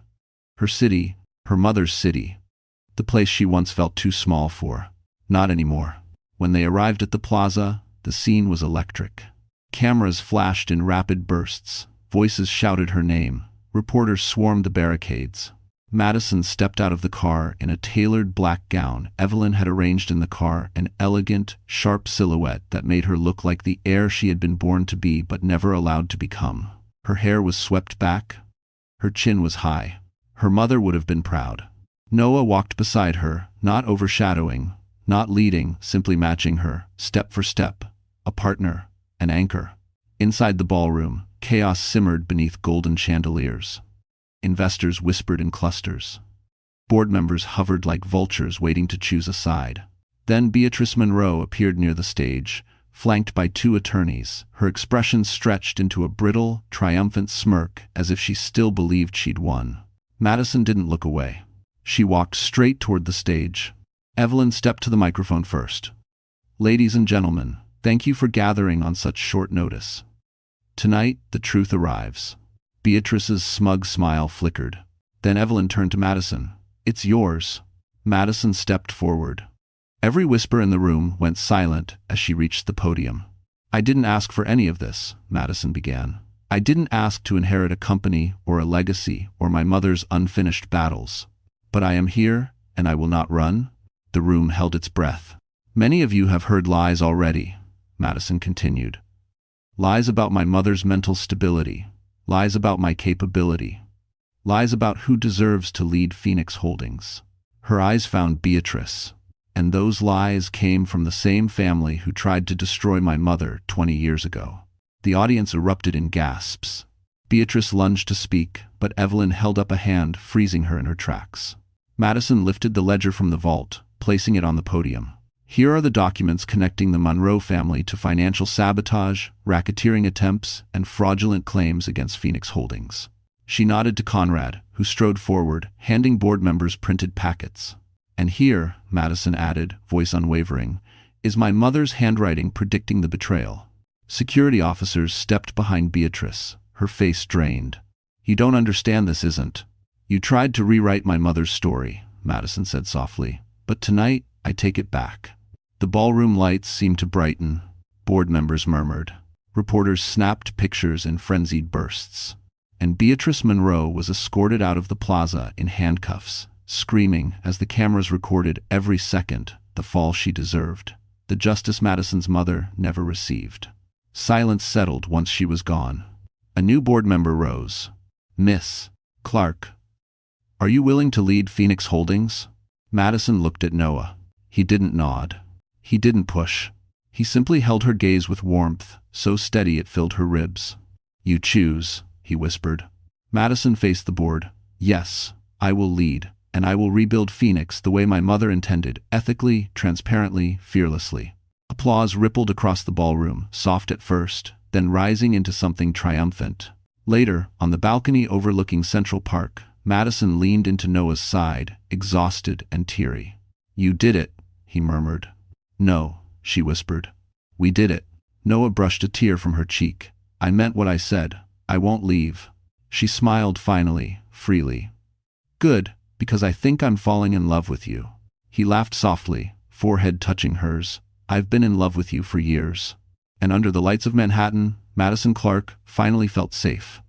Her city, her mother's city. The place she once felt too small for. Not anymore. When they arrived at the plaza, the scene was electric. Cameras flashed in rapid bursts. Voices shouted her name. Reporters swarmed the barricades. Madison stepped out of the car in a tailored black gown. Evelyn had arranged in the car an elegant, sharp silhouette that made her look like the heir she had been born to be but never allowed to become. Her hair was swept back. Her chin was high. Her mother would have been proud. Noah walked beside her, not overshadowing, not leading, simply matching her, step for step, a partner, an anchor. Inside the ballroom, chaos simmered beneath golden chandeliers. Investors whispered in clusters. Board members hovered like vultures waiting to choose a side. Then Beatrice Monroe appeared near the stage, flanked by two attorneys, her expression stretched into a brittle, triumphant smirk as if she still believed she'd won. Madison didn't look away. She walked straight toward the stage. Evelyn stepped to the microphone first. Ladies and gentlemen, thank you for gathering on such short notice. Tonight, the truth arrives. Beatrice's smug smile flickered. Then Evelyn turned to Madison. It's yours. Madison stepped forward. Every whisper in the room went silent as she reached the podium. I didn't ask for any of this, Madison began. I didn't ask to inherit a company or a legacy or my mother's unfinished battles. But I am here, and I will not run. The room held its breath. Many of you have heard lies already, Madison continued. Lies about my mother's mental stability. Lies about my capability. Lies about who deserves to lead Phoenix Holdings. Her eyes found Beatrice. And those lies came from the same family who tried to destroy my mother 20 years ago. The audience erupted in gasps. Beatrice lunged to speak, but Evelyn held up a hand, freezing her in her tracks. Madison lifted the ledger from the vault, placing it on the podium. Here are the documents connecting the Monroe family to financial sabotage, racketeering attempts, and fraudulent claims against Phoenix Holdings. She nodded to Conrad, who strode forward, handing board members printed packets. And here, Madison added, voice unwavering, is my mother's handwriting predicting the betrayal. Security officers stepped behind Beatrice, her face drained. You don't understand, this isn't. You tried to rewrite my mother's story, Madison said softly, but tonight I take it back. The ballroom lights seemed to brighten. Board members murmured. Reporters snapped pictures in frenzied bursts. And Beatrice Monroe was escorted out of the plaza in handcuffs, screaming as the cameras recorded every second the fall she deserved, the justice Madison's mother never received. Silence settled once she was gone. A new board member rose. Miss Clark, are you willing to lead Phoenix Holdings? Madison looked at Noah. He didn't nod. He didn't push. He simply held her gaze with warmth, so steady it filled her ribs. You choose, he whispered. Madison faced the board. Yes, I will lead, and I will rebuild Phoenix the way my mother intended, ethically, transparently, fearlessly. Applause rippled across the ballroom, soft at first, then rising into something triumphant. Later, on the balcony overlooking Central Park, Madison leaned into Noah's side, exhausted and teary. You did it, he murmured. No, she whispered. We did it. Noah brushed a tear from her cheek. I meant what I said. I won't leave. She smiled finally, freely. Good, because I think I'm falling in love with you. He laughed softly, forehead touching hers. I've been in love with you for years. And under the lights of Manhattan, Madison Clark finally felt safe.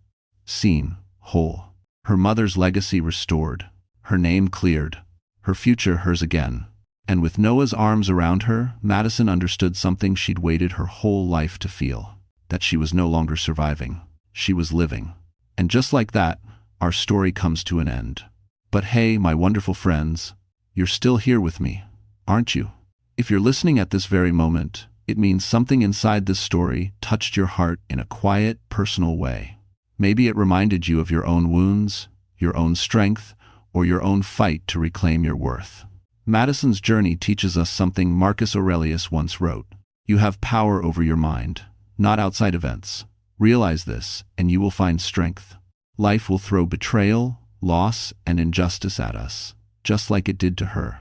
Seen, whole. Her mother's legacy restored. Her name cleared. Her future hers again. And with Noah's arms around her, Madison understood something she'd waited her whole life to feel. That she was no longer surviving. She was living. And just like that, our story comes to an end. But hey, my wonderful friends, you're still here with me. aren't you? If you're listening at this very moment, it means something inside this story touched your heart in a quiet, personal way. Maybe it reminded you of your own wounds, your own strength, or your own fight to reclaim your worth. Madison's journey teaches us something Marcus Aurelius once wrote. You have power over your mind, not outside events. Realize this, and you will find strength. Life will throw betrayal, loss, and injustice at us, just like it did to her.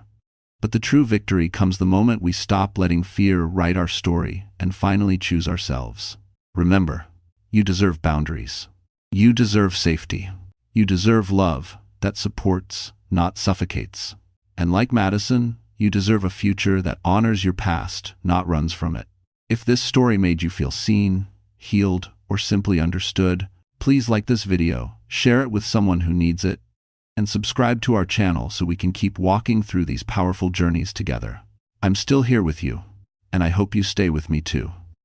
But the true victory comes the moment we stop letting fear write our story and finally choose ourselves. Remember, you deserve boundaries. You deserve safety. You deserve love that supports, not suffocates. And like Madison, you deserve a future that honors your past, not runs from it. If this story made you feel seen, healed, or simply understood, please like this video, share it with someone who needs it, and subscribe to our channel so we can keep walking through these powerful journeys together. I'm still here with you, and I hope you stay with me too.